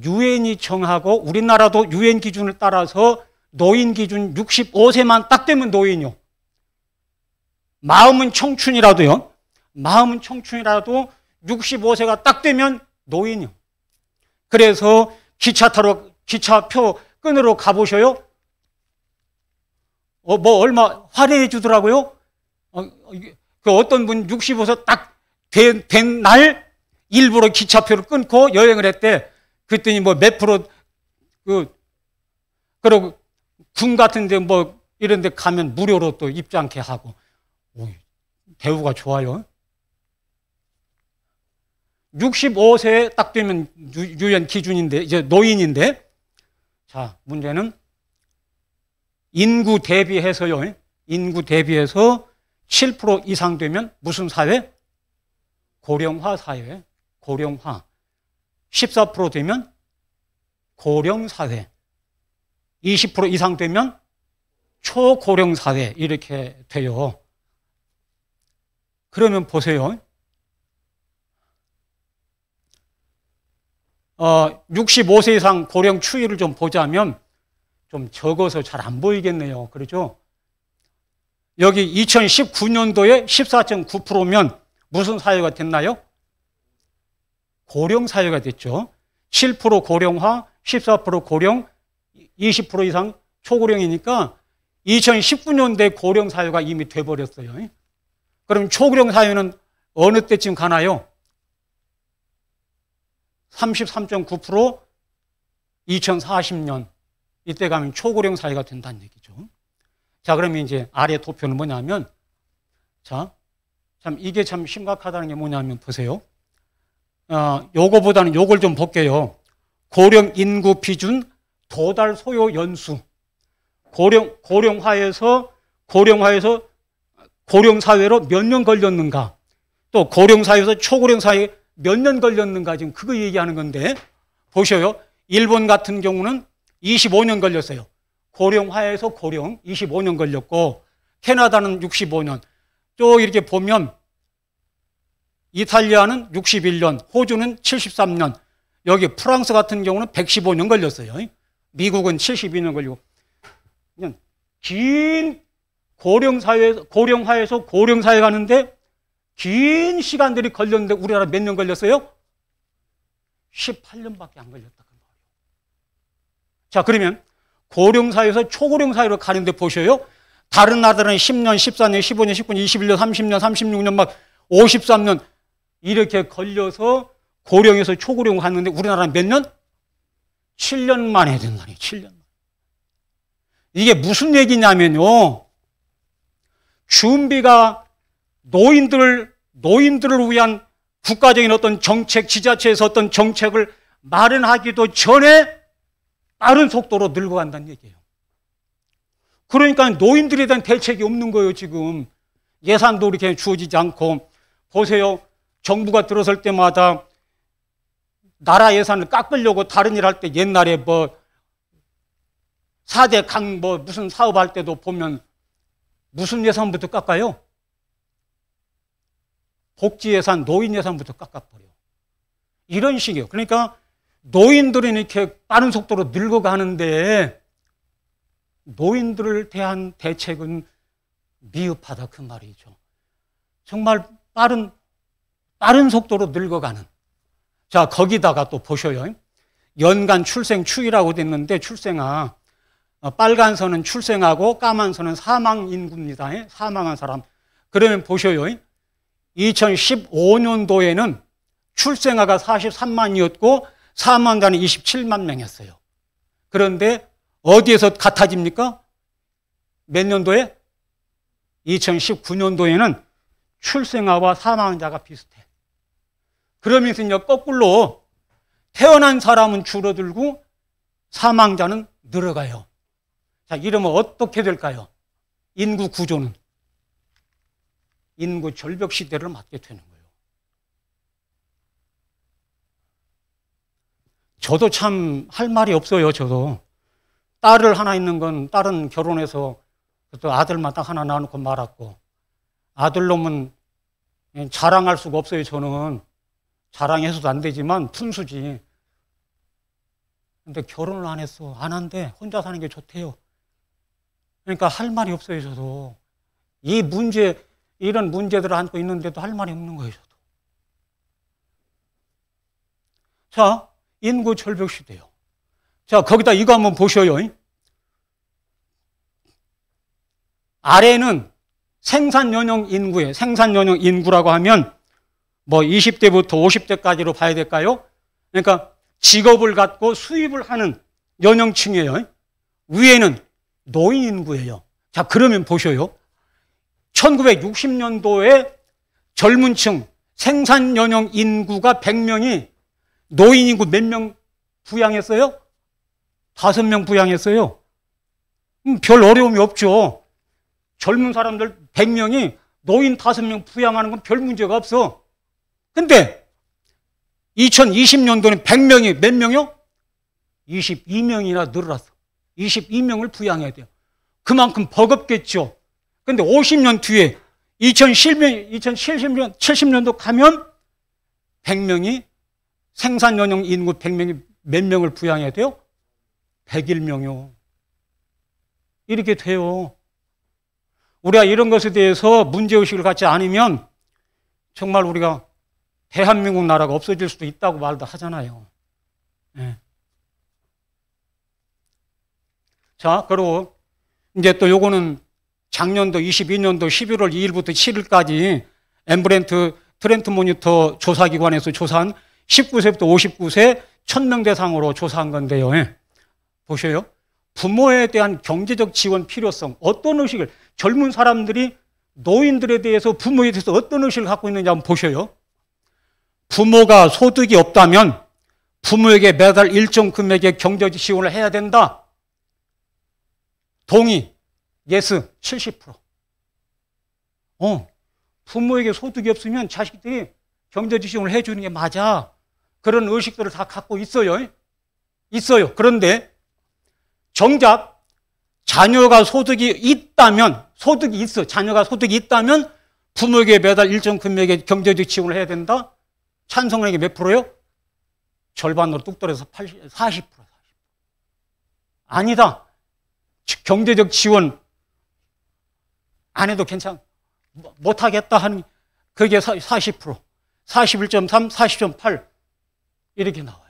유엔이 정하고 우리나라도 유엔 기준을 따라서 노인 기준 65세만 딱 되면 노인이요. 마음은 청춘이라도요. 마음은 청춘이라도 65세가 딱 되면 노인이요. 그래서 기차표 끊으러 가보셔요. 뭐 얼마 할인해 주더라고요. 그 어떤 분 65세 딱 된 날 일부러 기차표를 끊고 여행을 했대. 그랬더니 뭐 몇 프로 그리고 군 같은데 뭐 이런 데 가면 무료로 또 입장케 하고. 오, 대우가 좋아요. 65세에 딱 되면 유엔 기준인데 이제 노인인데, 자 문제는 인구 대비해서요. 인구 대비해서 7% 이상 되면 무슨 사회? 고령화 사회. 고령화. 14% 되면 고령 사회. 20% 이상 되면 초고령 사회. 이렇게 돼요. 그러면 보세요. 65세 이상 고령 추이를 좀 보자면 좀 적어서 잘 안 보이겠네요. 그렇죠? 여기 2019년도에 14.9%면 무슨 사회가 됐나요? 고령 사회가 됐죠. 7% 고령화, 14% 고령, 20% 이상 초고령이니까 2019년도에 고령 사회가 이미 돼버렸어요. 그럼 초고령 사회는 어느 때쯤 가나요? 33.9% 2040년 이때 가면 초고령 사회가 된다는 얘기죠. 자, 그러면 이제 아래 도표는 뭐냐면, 자, 참 이게 참 심각하다는 게 뭐냐면 보세요. 요거보다는 요걸 좀 볼게요. 고령 인구 비중 도달 소요 연수. 고령화에서 고령 사회로 몇 년 걸렸는가? 또 고령 사회에서 초고령 사회에 몇 년 걸렸는가? 지금 그거 얘기하는 건데, 보셔요. 일본 같은 경우는 25년 걸렸어요. 고령화에서 고령 25년 걸렸고, 캐나다는 65년. 또 이렇게 보면 이탈리아는 61년, 호주는 73년, 여기 프랑스 같은 경우는 115년 걸렸어요. 미국은 72년 걸리고. 그냥 긴 고령화에서 고령사회 가는데 긴 시간들이 걸렸는데 우리나라 몇 년 걸렸어요? 18년밖에 안 걸렸다. 자, 그러면 고령사회에서 초고령사회로 가는데 보셔요. 다른 나라들은 10년, 14년, 15년, 19년, 21년, 30년, 36년, 막 53년 이렇게 걸려서 고령에서 초고령 갔는데 우리나라는 몇 년? 7년 만에 된다니, 7년 만에. 이게 무슨 얘기냐면요. 준비가 노인들을 위한 국가적인 어떤 정책, 지자체에서 어떤 정책을 마련하기도 전에 빠른 속도로 늙어간다는 얘기예요. 그러니까 노인들에 대한 대책이 없는 거예요, 지금. 예산도 이렇게 주어지지 않고. 보세요. 정부가 들어설 때마다 나라 예산을 깎으려고 다른 일 할 때 옛날에 뭐 4대 강 뭐 무슨 사업할 때도 보면 무슨 예산부터 깎아요? 복지 예산, 노인 예산부터 깎아버려. 이런 식이에요. 그러니까 노인들은 이렇게 빠른 속도로 늙어가는데 노인들을 대한 대책은 미흡하다 그 말이죠. 정말 빠른 속도로 늙어가는. 자, 거기다가 또 보셔요. 연간 출생 추이라고 됐는데 출생아, 빨간 선은 출생하고 까만 선은 사망 인구입니다. 사망한 사람. 그러면 보셔요. 2015년도에는 출생아가 43만이었고 사망자는 27만 명이었어요. 그런데 어디에서 같아집니까? 몇 년도에? 2019년도에는 출생아와 사망자가 비슷해. 그러면서 이제 거꾸로 태어난 사람은 줄어들고 사망자는 늘어가요. 자, 이러면 어떻게 될까요? 인구 구조는. 인구 절벽 시대를 맞게 되는 거예요. 저도 참 할 말이 없어요. 저도 딸을 하나 있는 건 딸은 결혼해서 또 아들만 딱 하나 낳아놓고 말았고, 아들 놈은 자랑할 수가 없어요. 저는 자랑해서도 안 되지만 푼수지. 근데 결혼을 안 했어. 안 한대. 혼자 사는 게 좋대요. 그러니까 할 말이 없어요. 저도 이 문제, 이런 문제들을 안고 있는데도 할 말이 없는 거예요. 저도. 자, 인구 절벽 시대요. 자, 거기다 이거 한번 보셔요. 아래는 생산 연령 인구예요. 생산 연령 인구라고 하면 뭐 20대부터 50대까지로 봐야 될까요? 그러니까 직업을 갖고 수입을 하는 연령층이에요. 위에는 노인 인구예요. 자, 그러면 보셔요. 1960년도에 젊은 층 생산 연령 인구가 100명이 노인 인구 몇 명 부양했어요? 5명 부양했어요. 별 어려움이 없죠. 젊은 사람들 100명이 노인 5명 부양하는 건 별 문제가 없어. 근데 2020년도는 100명이 몇 명이요? 22명이나 늘어났어. 22명을 부양해야 돼요. 그만큼 버겁겠죠. 근데 50년 뒤에 2070년도 가면 100명이 생산 연령 인구 100명이 몇 명을 부양해야 돼요? 101명이요. 이렇게 돼요. 우리가 이런 것에 대해서 문제의식을 갖지 않으면 정말 우리가 대한민국 나라가 없어질 수도 있다고 말도 하잖아요. 네. 자, 그리고 이제 또 요거는 작년도 22년도 11월 2일부터 7일까지 트렌트 모니터 조사기관에서 조사한 19세부터 59세 1000명 대상으로 조사한 건데요. 보셔요. 부모에 대한 경제적 지원 필요성, 어떤 의식을, 젊은 사람들이 노인들에 대해서 부모에 대해서 어떤 의식을 갖고 있는지 한번 보셔요. 부모가 소득이 없다면 부모에게 매달 일정 금액의 경제적 지원을 해야 된다. 동의, 예스 70%. 부모에게 소득이 없으면 자식들이 경제적 지원을 해주는 게 맞아. 그런 의식들을 다 갖고 있어요. 있어요. 그런데 정작 자녀가 소득이 있다면, 소득이 있어. 자녀가 소득이 있다면 부모에게 매달 일정 금액의 경제적 지원을 해야 된다. 찬성하는 게 몇 프로요? 절반으로 뚝 떨어져서 40%. 아니다. 경제적 지원 안 해도 괜찮아. 못하겠다 하는 그게 40%. 41.3, 40.8 이렇게 나와요.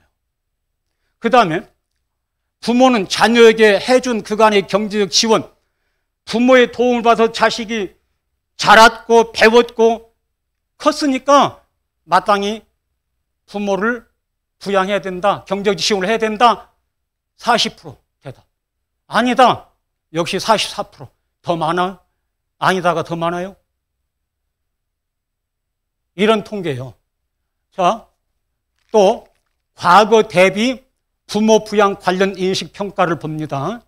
그 다음에 부모는 자녀에게 해준 그간의 경제적 지원, 부모의 도움을 받아서 자식이 자랐고 배웠고 컸으니까 마땅히 부모를 부양해야 된다, 경제적 지원을 해야 된다. 40% 대답. 아니다. 역시 44%. 더 많아? 아니다가 더 많아요? 이런 통계예요. 자, 또 과거 대비 부모 부양 관련 인식 평가를 봅니다.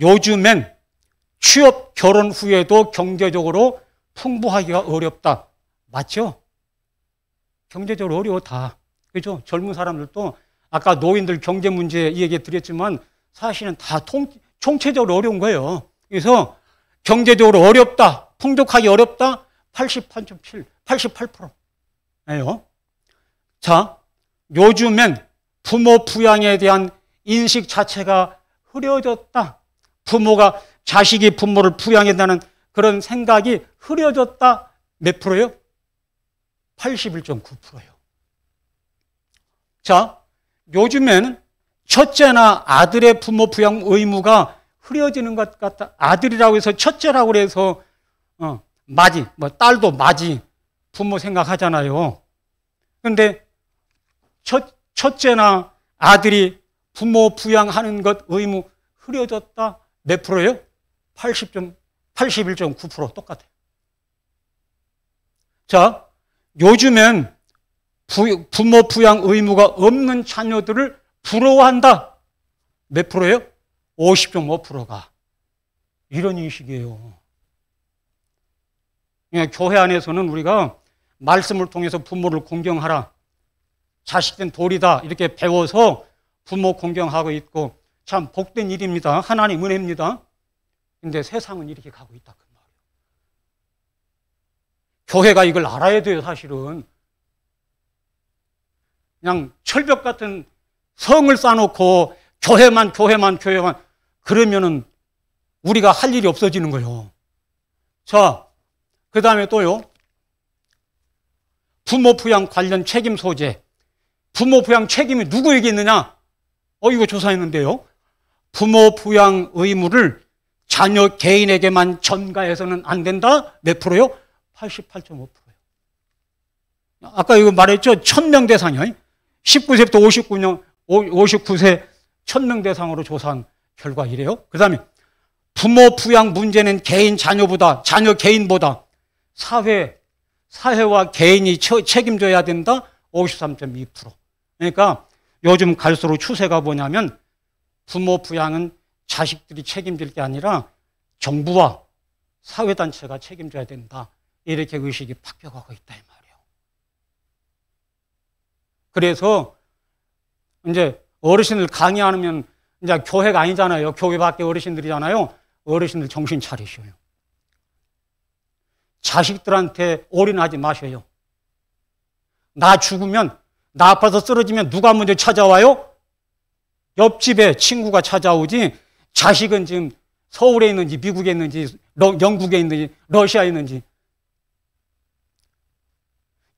요즘엔 취업, 결혼 후에도 경제적으로 풍부하기가 어렵다. 맞죠? 경제적으로 어려워 다. 그죠? 젊은 사람들도 아까 노인들 경제 문제 얘기 드렸지만 사실은 다 총체적으로 어려운 거예요. 그래서 경제적으로 어렵다, 풍족하기 어렵다, 88.7, 88%예요. 자, 요즘엔 부모 부양에 대한 인식 자체가 흐려졌다. 부모가 자식이 부모를 부양해야 되는 그런 생각이 흐려졌다. 몇 프로요? 81.9%예요. 자, 요즘엔 첫째나 아들의 부모 부양 의무가 흐려지는 것 같다. 아들이라고 해서 첫째라고 해서 맞이, 뭐 딸도 맞이 부모 생각하잖아요. 그런데 첫째나 아들이 부모 부양하는 것 의무 흐려졌다. 몇 프로예요? 81.9% 똑같아요. 자, 요즘엔 부모 부양 의무가 없는 자녀들을 부러워한다. 몇 프로예요? 50.5%가. 이런 인식이에요. 교회 안에서는 우리가 말씀을 통해서 부모를 공경하라, 자식된 도리다 이렇게 배워서 부모 공경하고 있고 참 복된 일입니다. 하나님 은혜입니다. 근데 세상은 이렇게 가고 있다 그 말이에요. 교회가 이걸 알아야 돼요. 사실은 그냥 철벽 같은 성을 쌓아놓고 교회만 그러면은 우리가 할 일이 없어지는 거예요. 자, 그 다음에 또요, 부모 부양 관련 책임 소재. 부모 부양 책임이 누구에게 있느냐? 이거 조사했는데요. 부모 부양 의무를 자녀 개인에게만 전가해서는 안 된다. 몇 프로요? 88.5%예요. 아까 이거 말했죠? 1000명 대상이요. 19세부터 59세 1000명 대상으로 조사한 결과 이래요. 그 다음에 부모 부양 문제는 자녀 개인보다 사회와 개인이 책임져야 된다. 53.2%. 그러니까 요즘 갈수록 추세가 뭐냐면 부모 부양은 자식들이 책임질 게 아니라 정부와 사회단체가 책임져야 된다. 이렇게 의식이 바뀌어가고 있다 이 말이에요. 그래서 이제 어르신들 강의하면 이제 교회가 아니잖아요. 교회 밖에 어르신들이잖아요. 어르신들 정신 차리셔요. 자식들한테 올인하지 마셔요. 나 죽으면, 나 아파서 쓰러지면 누가 먼저 찾아와요? 옆집에 친구가 찾아오지. 자식은 지금 서울에 있는지 미국에 있는지 영국에 있는지 러시아에 있는지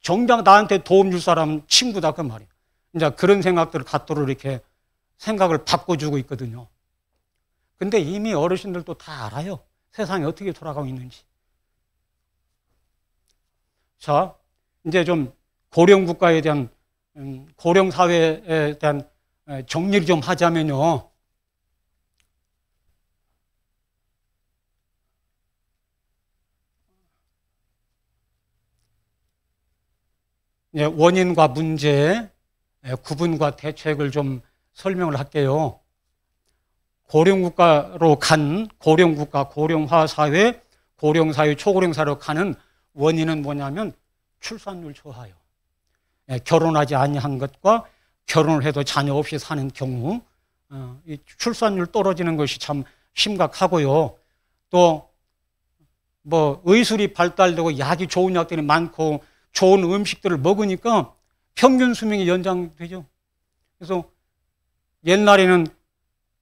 정작 나한테 도움 줄 사람은 친구다 그 말이에요. 이제 그런 생각들을 갖도록 이렇게 생각을 바꿔주고 있거든요. 근데 이미 어르신들도 다 알아요. 세상이 어떻게 돌아가고 있는지. 자, 이제 좀 고령국가에 대한, 고령사회에 대한 정리를 좀 하자면요. 원인과 문제, 구분과 대책을 좀 설명을 할게요. 고령국가로 간 고령국가, 고령화사회, 고령사회, 초고령사회로 가는 원인은 뭐냐면 출산율 저하요. 결혼하지 아니한 것과 결혼을 해도 자녀 없이 사는 경우 이 출산율 떨어지는 것이 참 심각하고요. 또 뭐 의술이 발달되고 약이 좋은 약들이 많고 좋은 음식들을 먹으니까 평균 수명이 연장되죠. 그래서 옛날에는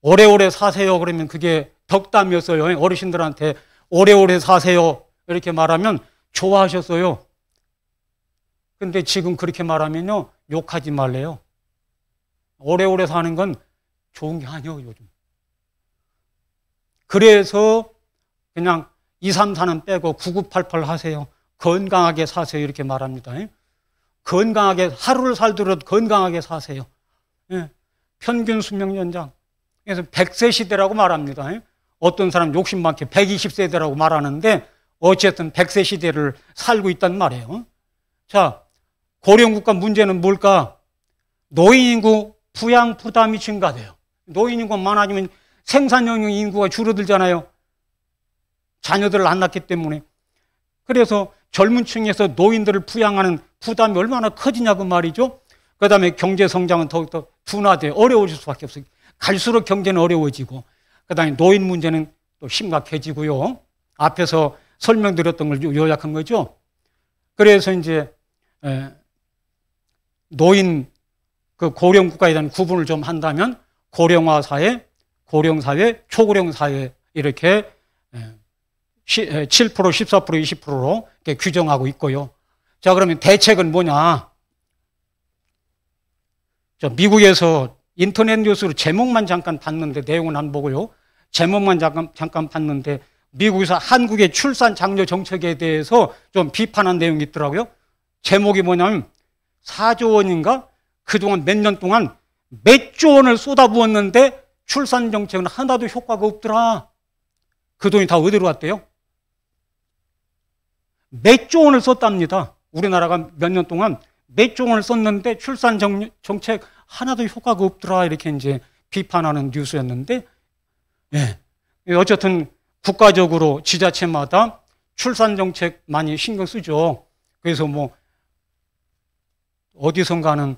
오래오래 사세요 그러면 그게 덕담이었어요. 어르신들한테 오래오래 사세요 이렇게 말하면 좋아하셨어요. 근데 지금 그렇게 말하면요 욕하지 말래요. 오래오래 사는 건 좋은 게 아니에요 요즘. 그래서 그냥 2, 3, 4는 빼고 9988 하세요. 건강하게 사세요 이렇게 말합니다. 건강하게 하루를 살더라도 건강하게 사세요. 평균 수명 연장. 그래서 100세 시대라고 말합니다. 어떤 사람 욕심 많게 120세대라고 말하는데 어쨌든 100세 시대를 살고 있단 말이에요. 자, 고령국가 문제는 뭘까? 노인인구 부양 부담이 증가돼요. 노인인구가 많아지면 생산형 인구가 줄어들잖아요. 자녀들을 안 낳기 때문에. 그래서 젊은 층에서 노인들을 부양하는 부담이 얼마나 커지냐고 말이죠. 그 다음에 경제 성장은 더욱더 둔화돼 어려워질 수밖에 없어요. 갈수록 경제는 어려워지고 그 다음에 노인 문제는 또 심각해지고요. 앞에서 설명드렸던 걸 요약한 거죠. 그래서 이제 노인 그 고령 국가에 대한 구분을 좀 한다면 고령화 사회, 고령사회, 초고령사회 이렇게 7%, 14%, 20%로 규정하고 있고요. 자, 그러면 대책은 뭐냐? 저 미국에서 인터넷 뉴스로 제목만 잠깐 봤는데 내용은 안 보고요. 제목만 잠깐 봤는데 미국에서 한국의 출산 장려 정책에 대해서 좀 비판한 내용이 있더라고요. 제목이 뭐냐면 4조 원인가? 그동안 몇 년 동안 몇 조 원을 쏟아부었는데 출산 정책은 하나도 효과가 없더라. 그 돈이 다 어디로 갔대요? 몇 조 원을 썼답니다. 우리나라가 몇 년 동안 몇 조 원을 썼는데 출산 정책 하나도 효과가 없더라. 이렇게 이제 비판하는 뉴스였는데, 예. 어쨌든 국가적으로 지자체마다 출산 정책 많이 신경 쓰죠. 그래서 뭐 어디선가는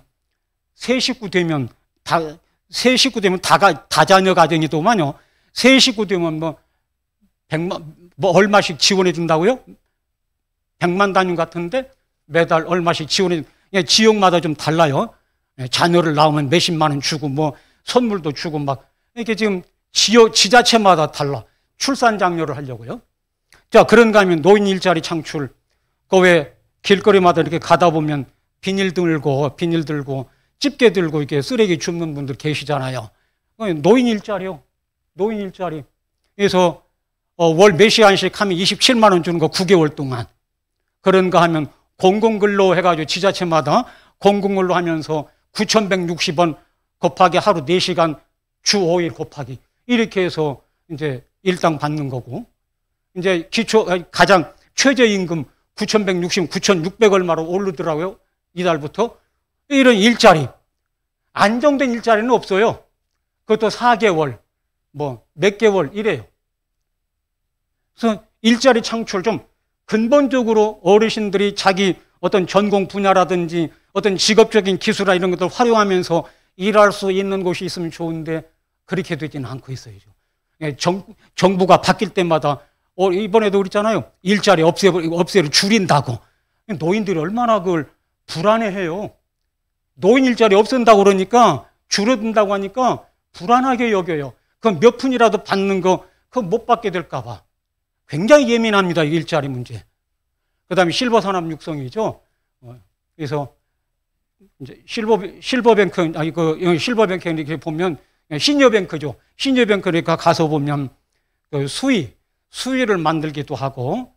세 식구 되면 다자녀 가정이더만요. 세 식구 되면 뭐 100만 뭐 얼마씩 지원해 준다고요? 100만 단위 같은데 매달 얼마씩 지원해. 지역마다 좀 달라요. 자녀를 낳으면 몇십만 원 주고 뭐 선물도 주고 막 이렇게 지금 지자체마다 달라. 출산 장려를 하려고요. 자, 그런가 하면 노인 일자리 창출. 그 왜 길거리마다 이렇게 가다 보면 비닐 들고 집게 들고 이렇게 쓰레기 줍는 분들 계시잖아요. 노인 일자리요. 노인 일자리. 그래서 월 몇 시간씩 하면 27만 원 주는 거 9개월 동안. 그런가 하면 공공근로 해가지고 지자체마다 공공근로 하면서 9,160원 곱하기 하루 4시간 주 5일 곱하기 이렇게 해서 이제 일당 받는 거고, 이제 가장 최저임금 9,160, 9,600 얼마로 오르더라고요. 이달부터. 이런 일자리, 안정된 일자리는 없어요. 그것도 4개월, 뭐 몇 개월 이래요. 그래서 일자리 창출 좀 근본적으로 어르신들이 자기 어떤 전공 분야라든지 어떤 직업적인 기술이나 이런 것들 활용하면서 일할 수 있는 곳이 있으면 좋은데 그렇게 되지는 않고 있어요. 정부가 바뀔 때마다 이번에도 그랬잖아요. 일자리 없애를 줄인다고. 노인들이 얼마나 그걸 불안해해요. 노인 일자리 없앤다고 그러니까 줄어든다고 하니까 불안하게 여겨요. 그럼 몇 푼이라도 받는 거 그거 못 받게 될까 봐. 굉장히 예민합니다. 일자리 문제. 그 다음에 실버 산업 육성이죠. 그래서 이제 실버뱅크 이렇게 보면 시니어뱅크죠. 시니어뱅크에 가서 보면 그 수의를 만들기도 하고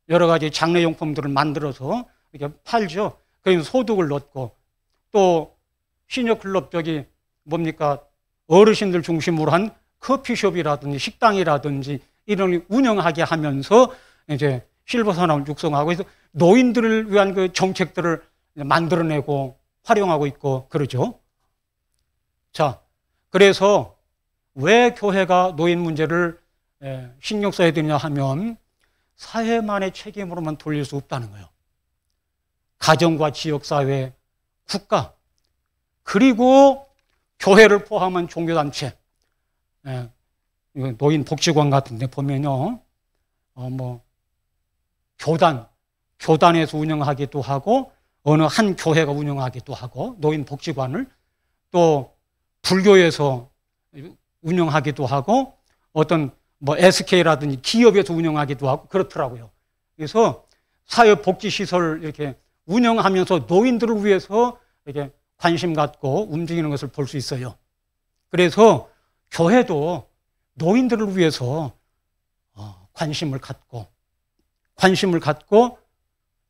여러 가지 장례용품들을 만들어서 이렇게 팔죠. 그래서 소득을 얻고, 또 시니어클럽 뭡니까 어르신들 중심으로 한 커피숍이라든지 식당이라든지 이런 걸 운영하게 하면서 이제 실버 산업을 육성하고, 그래서 노인들을 위한 그 정책들을 만들어내고 활용하고 있고 그러죠. 자, 그래서 왜 교회가 노인 문제를 신경 써야 되냐 하면 사회만의 책임으로만 돌릴 수 없다는 거예요. 가정과 지역사회, 국가, 그리고 교회를 포함한 종교단체, 노인 복지관 같은 데 보면요, 교단에서 운영하기도 하고, 어느 한 교회가 운영하기도 하고, 노인 복지관을, 또 불교에서 운영하기도 하고, 어떤 SK라든지 기업에서 운영하기도 하고 그렇더라고요. 그래서 사회복지시설 이렇게 운영하면서 노인들을 위해서 이렇게 관심 갖고 움직이는 것을 볼 수 있어요. 그래서 교회도 노인들을 위해서 관심을 갖고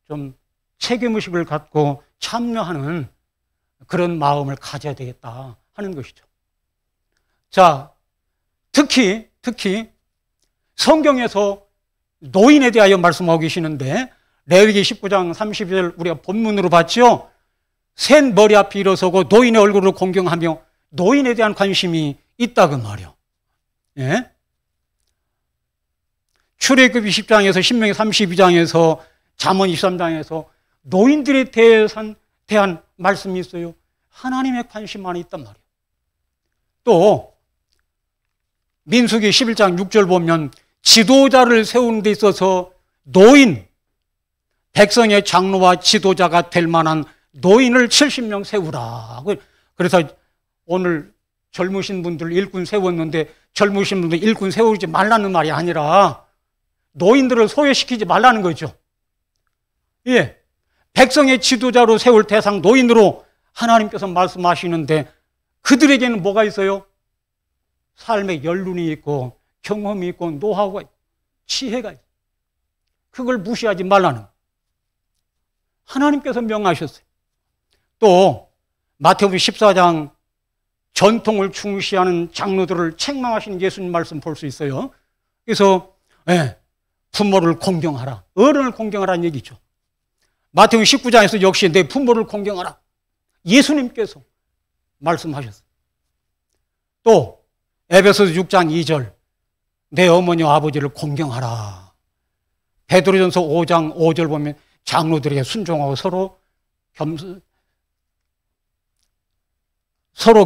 좀 책임의식을 갖고 참여하는 그런 마음을 가져야 되겠다 하는 것이죠. 자, 특히 성경에서 노인에 대하여 말씀하고 계시는데, 레위기 19장 30절 우리가 본문으로 봤죠. 센 머리 앞에 일어서고 노인의 얼굴을 공경하며 노인에 대한 관심이 있다 그 말이요. 예? 출애굽기 10장에서 신명기 32장에서 잠언 23장에서 노인들에 대한 말씀이 있어요. 하나님의 관심만이 있단 말이에요. 또 민수기 11장 6절 보면 지도자를 세우는 데 있어서 노인, 백성의 장로와 지도자가 될 만한 노인을 70명 세우라. 그래서 오늘 젊으신 분들 일꾼 세웠는데 젊으신 분들 일꾼 세우지 말라는 말이 아니라 노인들을 소외시키지 말라는 거죠. 예, 백성의 지도자로 세울 대상 노인으로 하나님께서 말씀하시는데 그들에게는 뭐가 있어요? 삶의 연륜이 있고 경험이 있고 노하우가 지혜가 있어요. 그걸 무시하지 말라는 하나님께서 명하셨어요. 또 마태복음 14장 전통을 중시하는 장로들을 책망하시는 예수님 말씀 볼 수 있어요. 그래서 부모를 공경하라, 어른을 공경하라는 얘기죠. 마태복음 19장에서 역시 내 부모를 공경하라, 예수님께서 말씀하셨어요. 또 에베소서 6장 2절 내 어머니와 아버지를 공경하라. 베드로전서 5장 5절 보면 장로들에게 순종하고 서로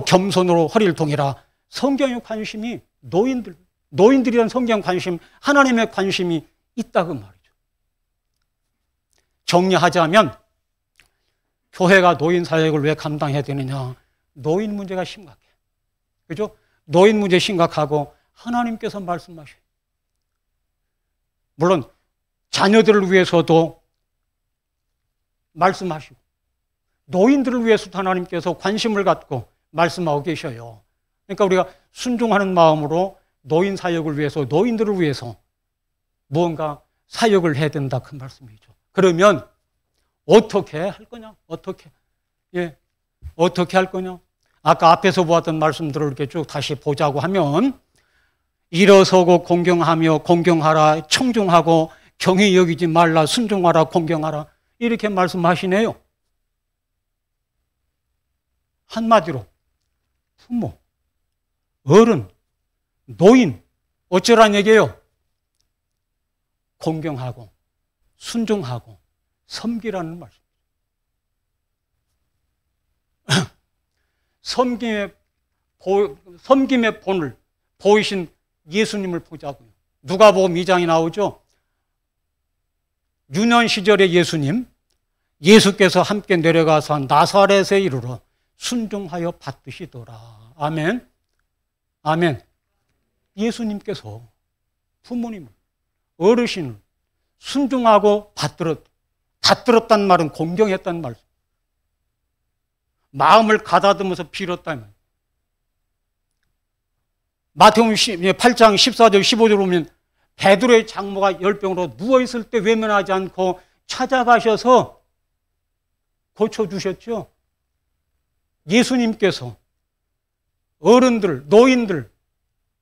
겸손으로 허리를 동이라. 성경의 관심이 노인들이란 성경 관심, 하나님의 관심이 있다고 말이죠. 정리하자면 교회가 노인 사역을 왜 감당해야 되느냐? 노인 문제가 심각해. 그죠? 노인 문제 심각하고 하나님께서 말씀하셔요. 물론 자녀들을 위해서도 말씀하시고 노인들을 위해서도 하나님께서 관심을 갖고 말씀하고 계셔요. 그러니까 우리가 순종하는 마음으로 노인 사역을 위해서, 노인들을 위해서 무언가 사역을 해야 된다, 그 말씀이죠. 그러면 어떻게 할 거냐? 어떻게 할 거냐? 아까 앞에서 보았던 말씀들을 이렇게 쭉 다시 보자고 하면, 일어서고 공경하며 공경하라, 청중하고 경히 여기지 말라, 순종하라, 공경하라, 이렇게 말씀하시네요. 한마디로 부모, 어른, 노인 어쩌란 얘기예요? 공경하고 순종하고 섬기라는 말씀. 섬김의 본을 보이신 예수님을 보자고요. 누가복음 2장에 나오죠. 유년 시절의 예수님, 예수께서 함께 내려가서 나사렛에 이르러 순종하여 받드시더라. 아멘. 아멘. 예수님께서 부모님을, 어르신을 순종하고 받들었단 말은 공경했단 말. 마음을 가다듬어서 빌었다는 말. 마태복음 8장 14절 15절 보면 베드로의 장모가 열병으로 누워있을 때 외면하지 않고 찾아가셔서 고쳐주셨죠. 예수님께서 어른들, 노인들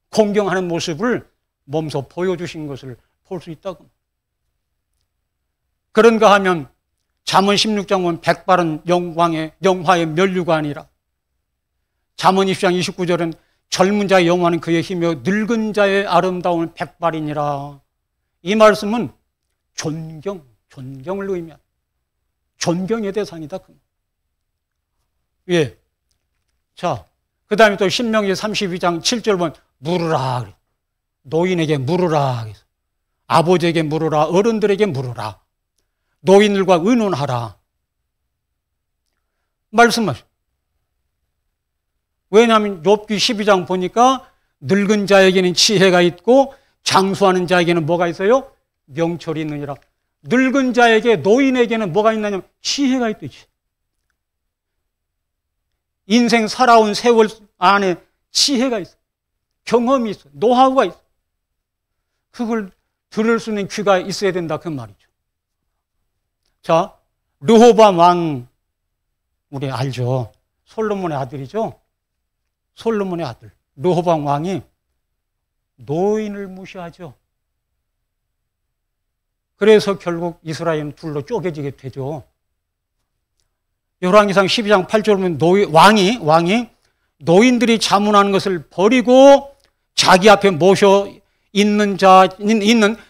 공경하는 모습을 몸소 보여주신 것을 볼 수 있다고. 그런가 하면 잠언 16장 보면 백발은 영화의 면류가 아니라, 잠언 20장 29절은 젊은 자의 영화는 그의 힘이요 늙은 자의 아름다움은 백발이니라. 이 말씀은 존경을 의미합니다. 존경의 대상이다. 예. 자, 그 다음에 또 신명기 32장 7절 보면 물으라. 노인에게 물으라. 아버지에게 물으라. 어른들에게 물으라. 노인들과 의논하라. 말씀하셔. 왜냐하면 욥기 12장 보니까 늙은 자에게는 지혜가 있고 장수하는 자에게는 뭐가 있어요? 명철이 있느니라. 늙은 자에게, 노인에게는 뭐가 있느냐면 지혜가 있듯이. 인생 살아온 세월 안에 지혜가 있어. 경험이 있어. 노하우가 있어. 그걸 들을 수 있는 귀가 있어야 된다, 그 말이죠. 자, 르호보암 왕, 우리 알죠? 솔로몬의 아들이죠? 솔로몬의 아들. 르호보암 왕이 노인을 무시하죠. 그래서 결국 이스라엘은 둘로 쪼개지게 되죠. 열왕기상 12장 8절 보면 왕이 노인들이 자문하는 것을 버리고 자기 앞에 모셔 있는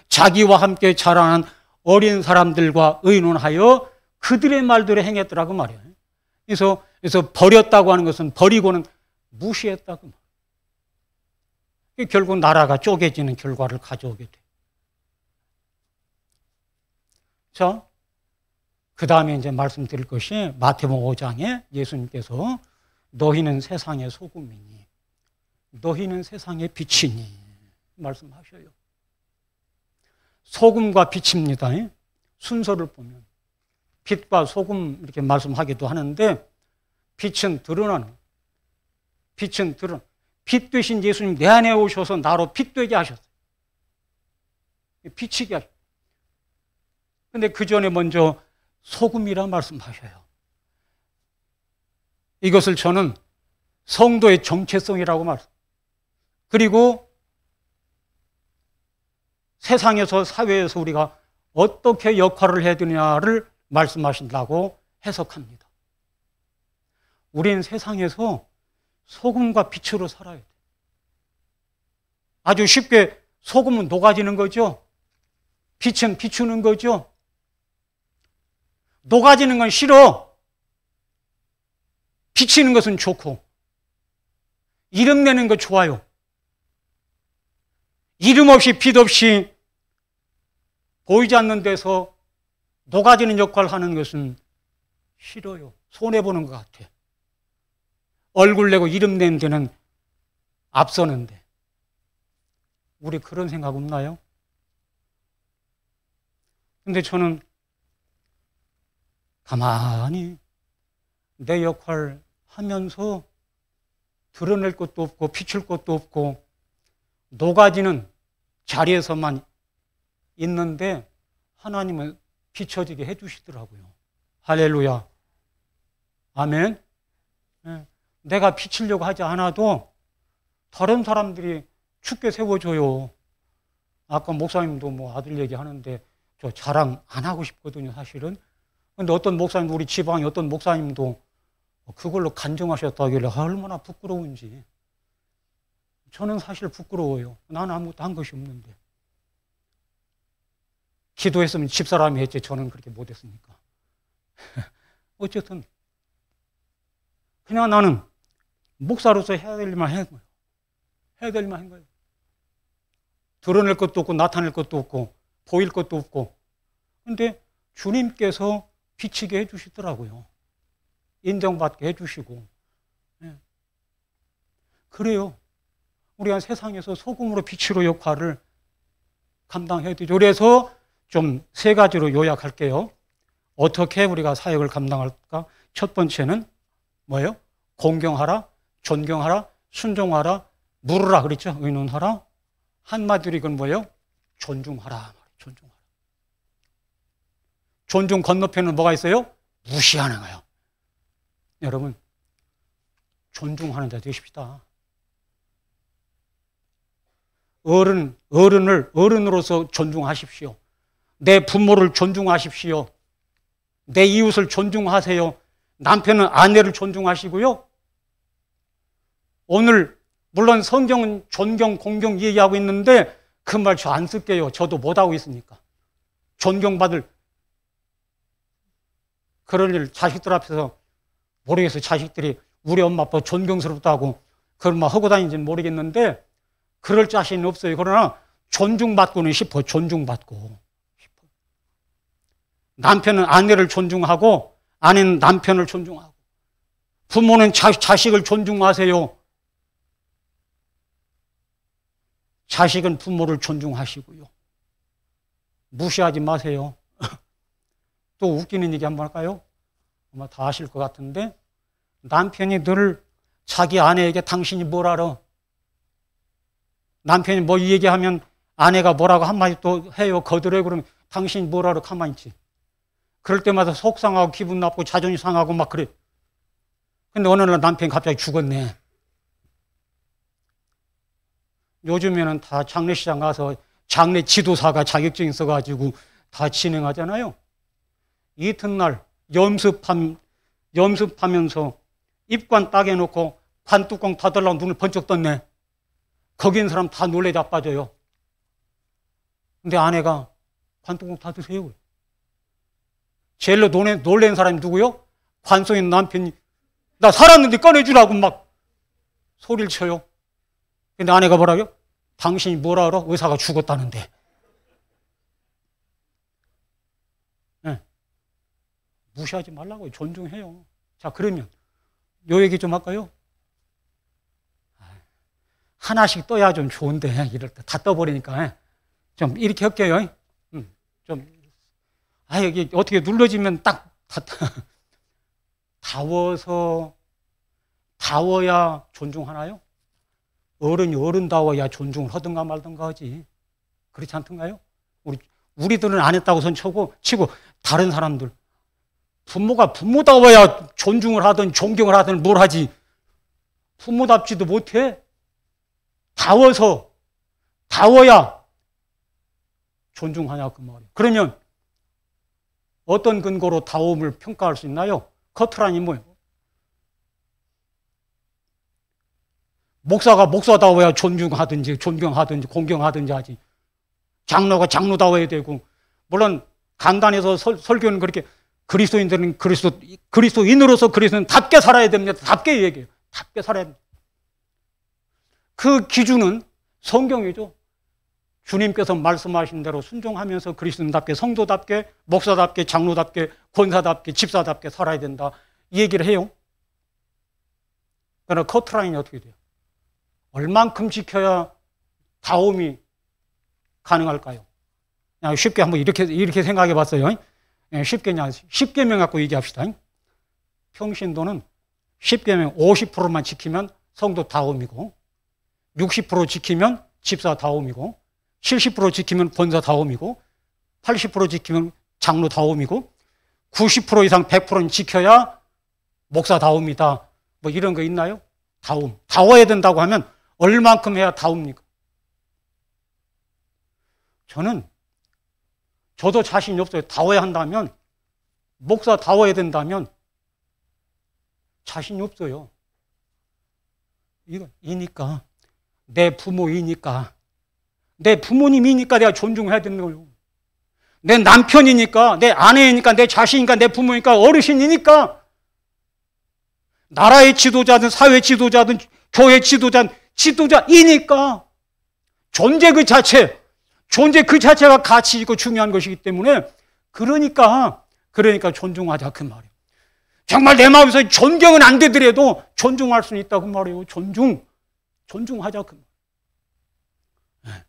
자기와 함께 자라는 어린 사람들과 의논하여 그들의 말대로 행했더라고 말이에요. 그래서 버렸다고 하는 것은 버리고는 무시했다고 말이에요. 결국 나라가 쪼개지는 결과를 가져오게 돼. 자, 그 다음에 이제 말씀드릴 것이 마태복음 5장에 예수님께서 너희는 세상의 소금이니 너희는 세상의 빛이니 말씀하셔요. 소금과 빛입니다. 순서를 보면 빛과 소금 이렇게 말씀하기도 하는데, 빛은 드러나는, 빛 되신 예수님 내 안에 오셔서 나로 빛 되게 하셨어요. 비치게 하셨어요. 근데 그 전에 먼저 소금이라 말씀하셔요. 이것을 저는 성도의 정체성이라고 말씀. 그리고 세상에서, 사회에서 우리가 어떻게 역할을 해야 되느냐를 말씀하신다고 해석합니다. 우린 세상에서 소금과 빛으로 살아야 돼. 아주 쉽게 소금은 녹아지는 거죠. 빛은 비추는 거죠. 녹아지는 건 싫어. 비치는 것은 좋고. 이름 내는 거 좋아요. 이름 없이 빛 없이 보이지 않는 데서 녹아지는 역할을 하는 것은 싫어요. 손해보는 것 같아. 얼굴 내고 이름 내는 데는 앞서는데. 우리 그런 생각 없나요? 근데 저는 가만히 내 역할 하면서 드러낼 것도 없고 비출 것도 없고 녹아지는 자리에서만 있는데 하나님은 비춰지게 해주시더라고요. 할렐루야. 아멘. 내가 비치려고 하지 않아도 다른 사람들이 춥게 세워줘요. 아까 목사님도 뭐 아들 얘기하는데 저 자랑 안 하고 싶거든요, 사실은. 근데 어떤 목사님, 우리 지방에 어떤 목사님도 그걸로 간증하셨다길래 얼마나 부끄러운지. 저는 사실 부끄러워요. 나는 아무것도 한 것이 없는데. 기도했으면 집사람이 했지 저는 그렇게 못했으니까. 어쨌든 그냥 나는 목사로서 해야 될 일만 한 거예요. 해야 될 일만 한 거예요. 드러낼 것도 없고 나타낼 것도 없고 보일 것도 없고. 근데 주님께서 비치게 해주시더라고요. 인정받게 해주시고. 그래요. 우리가 세상에서 소금으로 빛으로 역할을 감당해야 되죠. 그래서 좀 세 가지로 요약할게요. 어떻게 우리가 사역을 감당할까? 첫 번째는 뭐예요? 공경하라, 존경하라, 순종하라, 물으라 그랬죠? 의논하라. 한마디로 이건 뭐예요? 존중하라. 존중하라. 존중 건너편은 뭐가 있어요? 무시하는 거예요. 여러분, 존중하는 자 되십시다. 어른을 어른으로서 존중하십시오. 내 부모를 존중하십시오. 내 이웃을 존중하세요. 남편은 아내를 존중하시고요. 오늘 물론 성경은 존경, 공경 얘기하고 있는데 그 말 저 안 쓸게요. 저도 못하고 있으니까. 존경받을 그런 일 자식들 앞에서 모르겠어요. 자식들이 우리 엄마 아빠 존경스럽다고 그런 말 하고 다니는지는 모르겠는데 그럴 자신은 없어요. 그러나 존중받고는 싶어. 존중받고 싶어. 남편은 아내를 존중하고 아내는 남편을 존중하고 부모는 자식을 존중하세요. 자식은 부모를 존중하시고요. 무시하지 마세요. 또 웃기는 얘기 한번 할까요? 아마 다 아실 것 같은데 남편이 늘 자기 아내에게 당신이 뭘 알아? 남편이 뭐 얘기하면 아내가 뭐라고 한마디 또 해요. 거들어요. 그러면 당신이 뭘 알아? 가만히 있지. 그럴 때마다 속상하고 기분 나쁘고 자존심 상하고 막 그래. 근데 어느 날 남편이 갑자기 죽었네. 요즘에는 다 장례시장 가서 장례 지도사가 자격증 있어가지고 다 진행하잖아요. 이튿날 염습하면서 입관 딱 해놓고 반뚜껑 닫으려고 눈을 번쩍 떴네. 거기 있는 사람 다 놀래 자빠져요. 근데 아내가 관뚜껑 닫으세요. 제일로 놀란 사람이 누구요? 관 속에 있는 남편이 나 살았는데 꺼내주라고 막 소리를 쳐요. 근데 아내가 뭐라고요? 당신이 뭐라 알아? 의사가 죽었다는데. 네. 무시하지 말라고요. 존중해요. 자, 그러면 요 얘기 좀 할까요? 하나씩 떠야 좀 좋은데 이럴 때 다 떠버리니까 좀 이렇게 할게요. 좀 여기 어떻게 눌러지면 딱 다워야 존중하나요? 어른이 어른다워야 존중을 하든가 말든가 하지. 그렇지 않던가요? 우리들은 안 했다고 치고 다른 사람들 부모가 부모다워야 존중을 하든 존경을 하든 뭘 하지. 부모답지도 못해. 다워야 존중하냐 그 말이에요. 그러면 어떤 근거로 다움을 평가할 수 있나요? 커트라니 뭐예요? 목사가 목사다워야 존중하든지 존경하든지 공경하든지 하지. 장로가 장로다워야 되고 물론 간단해서 설교는 그렇게 그리스도인들은 그리스도인으로서 그리스도인답게 살아야 됩니다. 답게 얘기해요. 답게 살아야 됩니다. 그 기준은 성경이죠. 주님께서 말씀하신 대로 순종하면서 그리스도인답게, 성도답게, 목사답게, 장로답게, 권사답게, 집사답게 살아야 된다. 이 얘기를 해요. 그러나 커트라인이 어떻게 돼요? 얼만큼 지켜야 다움이 가능할까요? 그냥 쉽게 한번 이렇게 생각해 봤어요. 쉽게 그냥 10계명 갖고 얘기합시다. 평신도는 10계명 50%만 지키면 성도 다움이고, 60% 지키면 집사 다움이고, 70% 지키면 권사 다움이고, 80% 지키면 장로 다움이고, 90% 이상 100%는 지켜야 목사 다움이다. 뭐 이런 거 있나요? 다움. 다워야 된다고 하면 얼만큼 해야 다웁니까? 저도 자신이 없어요. 다워야 한다면, 목사 다워야 된다면 자신이 없어요. 이니까, 내 부모이니까, 내 부모님이니까 내가 존중해야 되는 거예요. 내 남편이니까, 내 아내이니까, 내 자식이니까, 내 부모니까, 어르신이니까, 나라의 지도자든 사회 지도자든 교회 지도자이니까 존재 그 자체가 가치 있고 중요한 것이기 때문에 그러니까 존중하자 그 말이에요. 정말 내 마음에서 존경은 안 되더라도 존중할 수는 있다고 말이에요. 존중하자 그 말.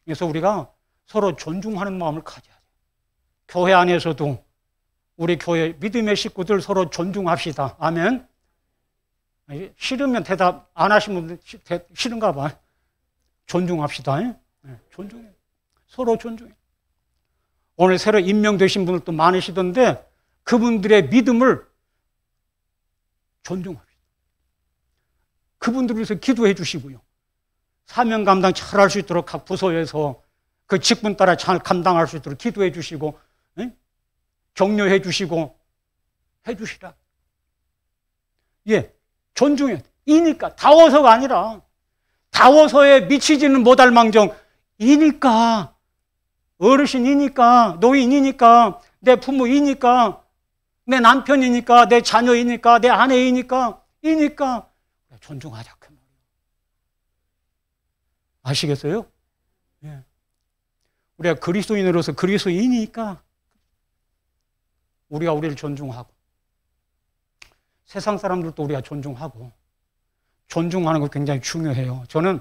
그래서 우리가 서로 존중하는 마음을 가져야 돼요. 교회 안에서도 우리 교회 믿음의 식구들 서로 존중합시다. 아멘. 싫으면 대답 안 하시면 싫은가 봐. 존중합시다. 존중해. 서로 존중해. 오늘 새로 임명되신 분들도 많으시던데 그분들의 믿음을 존중합시다. 그분들을 위해서 기도해 주시고요. 사명 감당 잘 할 수 있도록 각 부서에서 그 직분 따라 잘 감당할 수 있도록 기도해 주시고, 격려해 주시고 해주시라. 존중해. 이니까. 다워서가 아니라, 다워서에 미치지는 못할 망정, 이니까, 어르신이니까, 노인이니까, 내 부모이니까, 내 남편이니까, 내 자녀이니까, 내 아내이니까, 이니까 존중하자 그 말이에요. 아시겠어요? 우리가 그리스도인으로서 그리스도인이니까 우리가 우리를 존중하고, 세상 사람들도 우리가 존중하고, 존중하는 거 굉장히 중요해요. 저는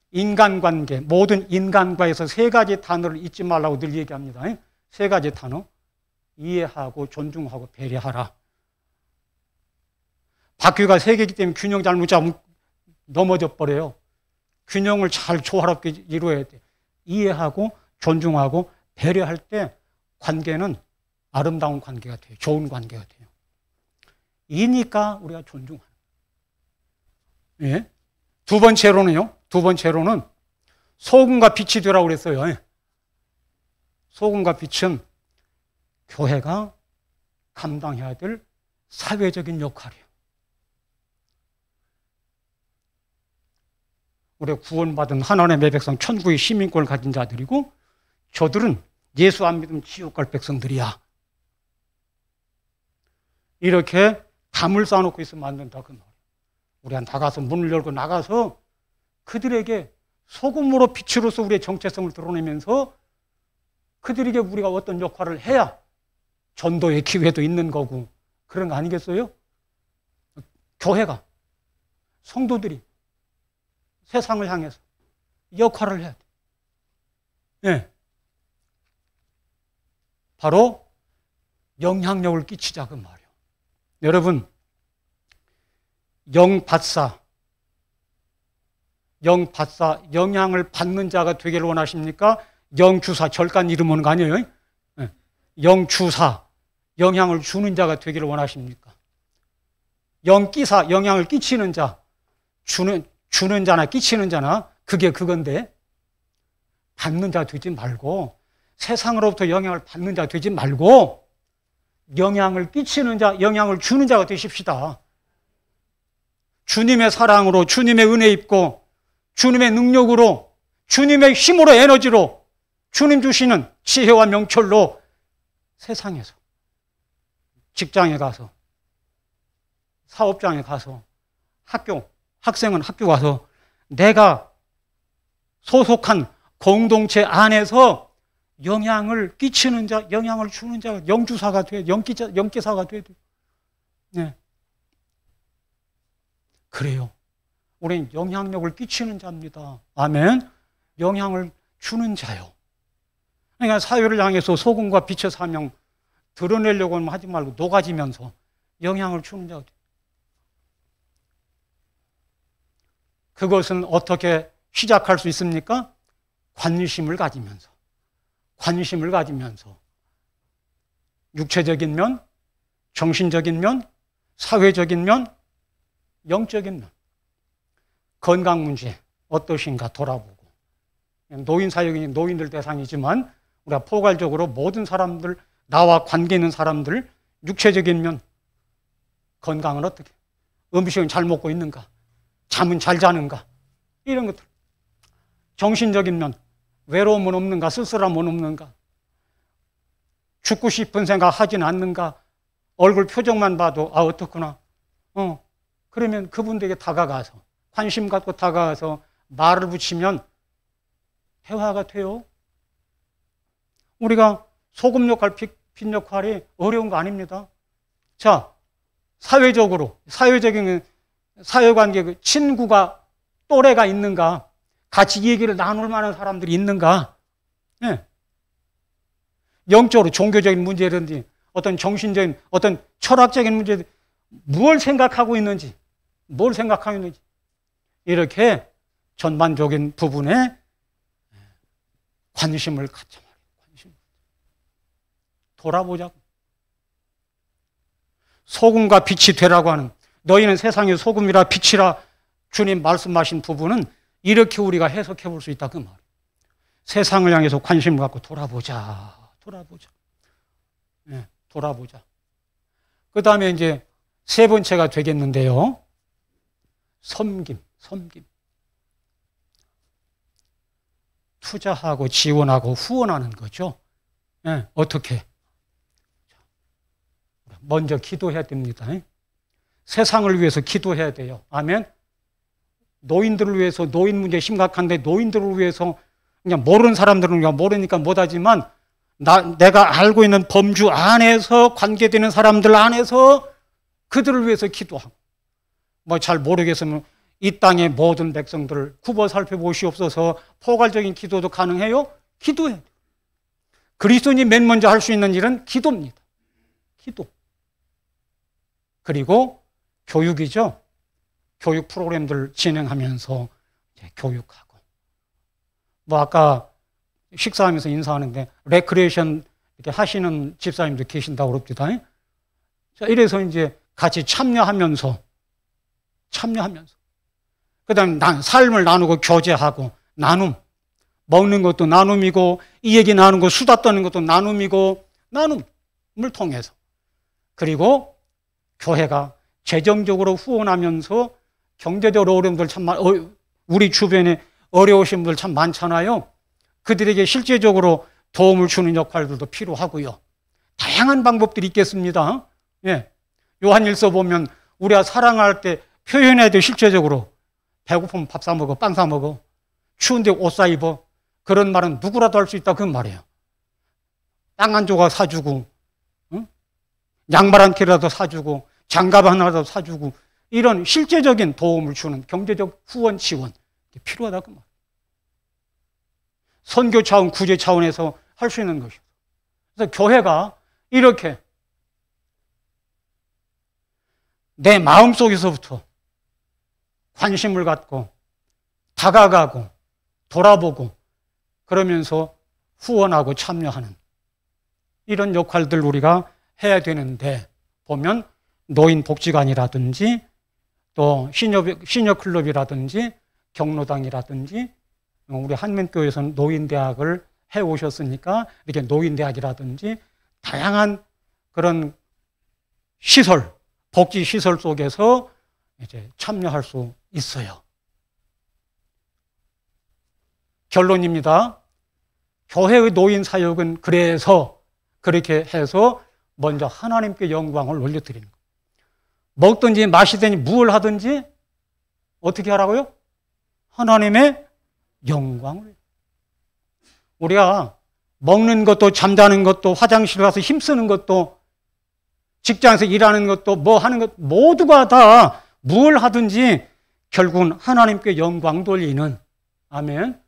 인간관계, 모든 인간과에서 세 가지 단어를 잊지 말라고 늘 얘기합니다. 세 가지 단어. 이해하고, 존중하고, 배려하라. 바퀴가 세 개이기 때문에 균형 잘못 잡으면 넘어져 버려요. 균형을 잘 조화롭게 이루어야 돼. 이해하고, 존중하고, 배려할 때 관계는 아름다운 관계가 돼요. 좋은 관계가 돼요. 이니까 우리가 존중하는 거예요. 두 번째로는 소금과 빛이 되라고 그랬어요. 소금과 빛은 교회가 감당해야 될 사회적인 역할이에요. 우리가 구원받은 하나님의 백성, 천국의 시민권을 가진 자들이고, 저들은 예수 안 믿으면 지옥 갈 백성들이야. 이렇게 담을 쌓아놓고 있으면 안 된다 그 말이에요. 우리가 나가서 문을 열고 나가서 그들에게 소금으로 빛으로서 우리의 정체성을 드러내면서 그들에게 우리가 어떤 역할을 해야 전도의 기회도 있는 거고 그런 거 아니겠어요? 교회가, 성도들이 세상을 향해서 역할을 해야 돼. 바로 영향력을 끼치자 그 말이에요. 여러분, 영받사, 영향을 받는 자가 되기를 원하십니까? 영주사, 절간 이름 오는 거 아니에요? 영주사, 영향을 주는 자가 되기를 원하십니까? 영끼사, 영향을 끼치는 자, 주는 자나 끼치는 자나 그게 그건데, 받는 자 되지 말고, 세상으로부터 영향을 받는 자 되지 말고 영향을 끼치는 자, 영향을 주는 자가 되십시다. 주님의 사랑으로, 주님의 은혜 입고, 주님의 능력으로, 주님의 힘으로, 에너지로 주님 주시는 지혜와 명철로 세상에서, 직장에 가서, 사업장에 가서, 학생은 학교 가서 내가 소속한 공동체 안에서 영향을 끼치는 자, 영향을 주는 자, 영주사가 돼야 돼. 영기사가 돼야 돼. 네. 그래요. 우리는 영향력을 끼치는 자입니다. 아멘. 영향을 주는 자요. 그러니까 사회를 향해서 소금과 빛의 사명 드러내려고 하지 말고 녹아지면서 영향을 주는 자가 돼. 그것은 어떻게 시작할 수 있습니까? 관심을 가지면서. 관심을 가지면서. 육체적인 면, 정신적인 면, 사회적인 면, 영적인 면. 건강 문제 어떠신가 돌아보고. 노인 사역이 노인들 대상이지만 우리가 포괄적으로 모든 사람들, 나와 관계 있는 사람들, 육체적인 면, 건강은 어떻게? 음식은 잘 먹고 있는가? 잠은 잘 자는가? 이런 것들. 정신적인 면, 외로움은 없는가? 쓸쓸함은 없는가? 죽고 싶은 생각 하진 않는가? 얼굴 표정만 봐도 어떻구나. 그러면 그분들에게 다가가서 관심 갖고 다가가서 말을 붙이면 대화가 돼요. 우리가 소금 역할, 빛 역할이 어려운 거 아닙니다. 자, 사회적인 사회관계, 친구가, 또래가 있는가? 같이 얘기를 나눌 만한 사람들이 있는가? 네. 영적으로 종교적인 문제든지 어떤 정신적인, 어떤 철학적인 문제, 뭘 생각하고 있는지, 이렇게 전반적인 부분에 관심을 갖자 말이에요. 관심. 돌아보자고. 소금과 빛이 되라고 하는, 너희는 세상의 소금이라 빛이라 주님 말씀하신 부분은 이렇게 우리가 해석해 볼 수 있다 그 말이에요. 세상을 향해서 관심을 갖고 돌아보자. 네, 돌아보자. 그 다음에 이제 세 번째가 되겠는데요. 섬김. 투자하고 지원하고 후원하는 거죠. 네, 어떻게? 먼저 기도해야 됩니다. 세상을 위해서 기도해야 돼요. 아멘. 노인들을 위해서, 노인 문제 심각한데 노인들을 위해서, 그냥 모르는 사람들은 그냥 모르니까 못하지만 내가 알고 있는 범주 안에서, 관계되는 사람들 안에서 그들을 위해서 기도하고, 뭐 잘 모르겠으면 이 땅의 모든 백성들을 굽어 살펴보시옵소서. 포괄적인 기도도 가능해요. 기도해야 돼요. 그리스도인이 맨 먼저 할 수 있는 일은 기도입니다. 기도. 그리고 교육이죠. 교육 프로그램들 진행하면서 이제 교육하고. 뭐 아까 식사하면서 인사하는데 레크레이션 이렇게 하시는 집사님도 계신다고 그럽니다. 자, 이래서 이제 같이 참여하면서 그다음에 삶을 나누고 교제하고 나눔. 먹는 것도 나눔이고 이 얘기 나누는 거 수다 떠는 것도 나눔이고 나눔을 통해서. 그리고 교회가 재정적으로 후원하면서 경제적 어려움들 참 우리 주변에 어려우신 분들 참 많잖아요. 그들에게 실제적으로 도움을 주는 역할들도 필요하고요. 다양한 방법들이 있겠습니다. 예. 요한일서 보면 우리가 사랑할 때 표현해야 돼. 실제적으로 배고프면 밥 사 먹어, 빵 사 먹어, 추운데 옷 사 입어. 그런 말은 누구라도 할 수 있다 그 말이에요. 땅 한 조각 사주고, 양말 한 켤이라도 사주고, 장갑 하나라도 사주고, 이런 실제적인 도움을 주는 경제적 후원 지원 필요하다 그 말. 선교 차원, 구제 차원에서 할 수 있는 것이죠. 그래서 교회가 이렇게 내 마음속에서부터 관심을 갖고 다가가고 돌아보고 그러면서 후원하고 참여하는 이런 역할들 우리가 해야 되는데, 보면 노인복지관이라든지 또 시니어클럽이라든지 경로당이라든지, 우리 한민교회에서는 노인대학을 해오셨으니까 이렇게 노인대학이라든지 다양한 그런 시설, 복지시설 속에서 이제 참여할 수 있어요. 결론입니다. 교회의 노인 사역은 그래서 그렇게 해서 먼저 하나님께 영광을 올려드리는 거예요. 먹든지 마시든지 무엇을 하든지 어떻게 하라고요? 하나님의 영광을. 우리가 먹는 것도 잠자는 것도 화장실 가서 힘쓰는 것도 직장에서 일하는 것도 뭐 하는 것 모두가 다 뭘 하든지 결국은 하나님께 영광 돌리는, 아멘,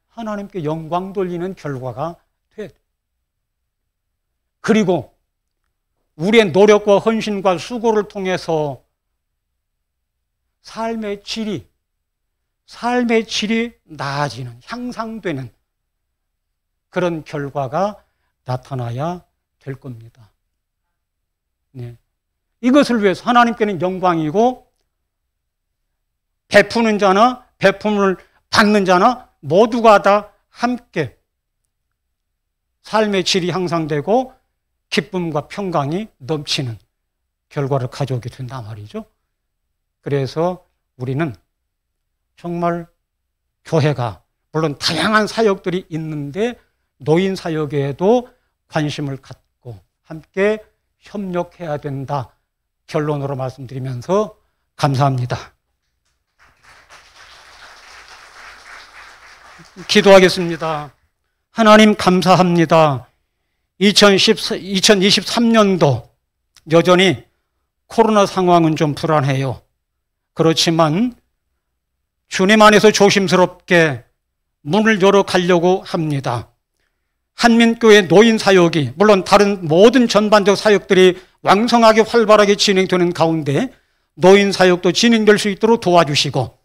하나님께 영광 돌리는 결과가 돼. 그리고 우리의 노력과 헌신과 수고를 통해서 삶의 질이 나아지는, 향상되는 그런 결과가 나타나야 될 겁니다. 네. 이것을 위해서 하나님께는 영광이고 베푸는 자나 베품을 받는 자나 모두가 다 함께 삶의 질이 향상되고 기쁨과 평강이 넘치는 결과를 가져오게 된단 말이죠. 그래서 우리는 정말 교회가 물론 다양한 사역들이 있는데 노인 사역에도 관심을 갖고 함께 협력해야 된다. 결론으로 말씀드리면서 감사합니다. 기도하겠습니다. 하나님 감사합니다. 2023년도 여전히 코로나 상황은 좀 불안해요. 그렇지만 주님 안에서 조심스럽게 문을 열어가려고 합니다. 한민교회 노인 사역이 물론 다른 모든 전반적 사역들이 왕성하게 활발하게 진행되는 가운데 노인 사역도 진행될 수 있도록 도와주시고,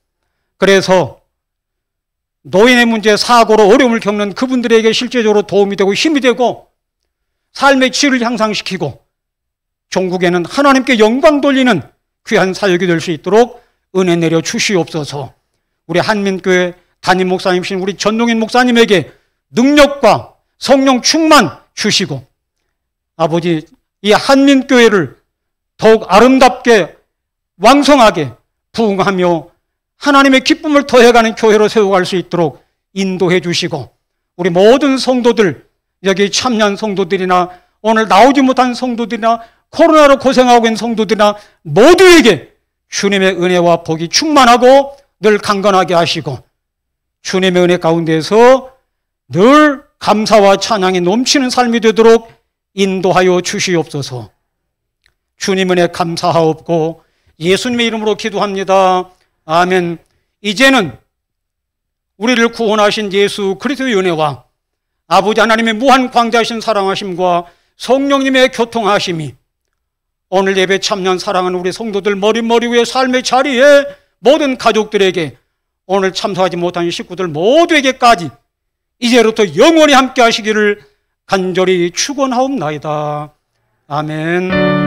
그래서 노인의 문제, 사고로 어려움을 겪는 그분들에게 실제적으로 도움이 되고 힘이 되고 삶의 질을 향상시키고 종국에는 하나님께 영광 돌리는 귀한 사역이 될 수 있도록 은혜 내려 주시옵소서. 우리 한민교회 담임 목사님이신 우리 전동인 목사님에게 능력과 성령 충만 주시고, 아버지, 이 한민교회를 더욱 아름답게 왕성하게 부흥하며 하나님의 기쁨을 더해가는 교회로 세워갈 수 있도록 인도해 주시고, 우리 모든 성도들, 여기 참여한 성도들이나 오늘 나오지 못한 성도들이나 코로나로 고생하고 있는 성도들이나 모두에게 주님의 은혜와 복이 충만하고 늘 강건하게 하시고 주님의 은혜 가운데서 늘 감사와 찬양이 넘치는 삶이 되도록 인도하여 주시옵소서. 주님 은혜 감사하옵고 예수님의 이름으로 기도합니다. 아멘. 이제는 우리를 구원하신 예수 그리스도의 은혜와 아버지 하나님의 무한 광대하신 사랑하심과 성령님의 교통하심이 오늘 예배 참여한 사랑하는 우리 성도들 머리 위에 삶의 자리에 모든 가족들에게, 오늘 참석하지 못한 식구들 모두에게까지 이제부터 영원히 함께 하시기를 간절히 축원하옵나이다. 아멘.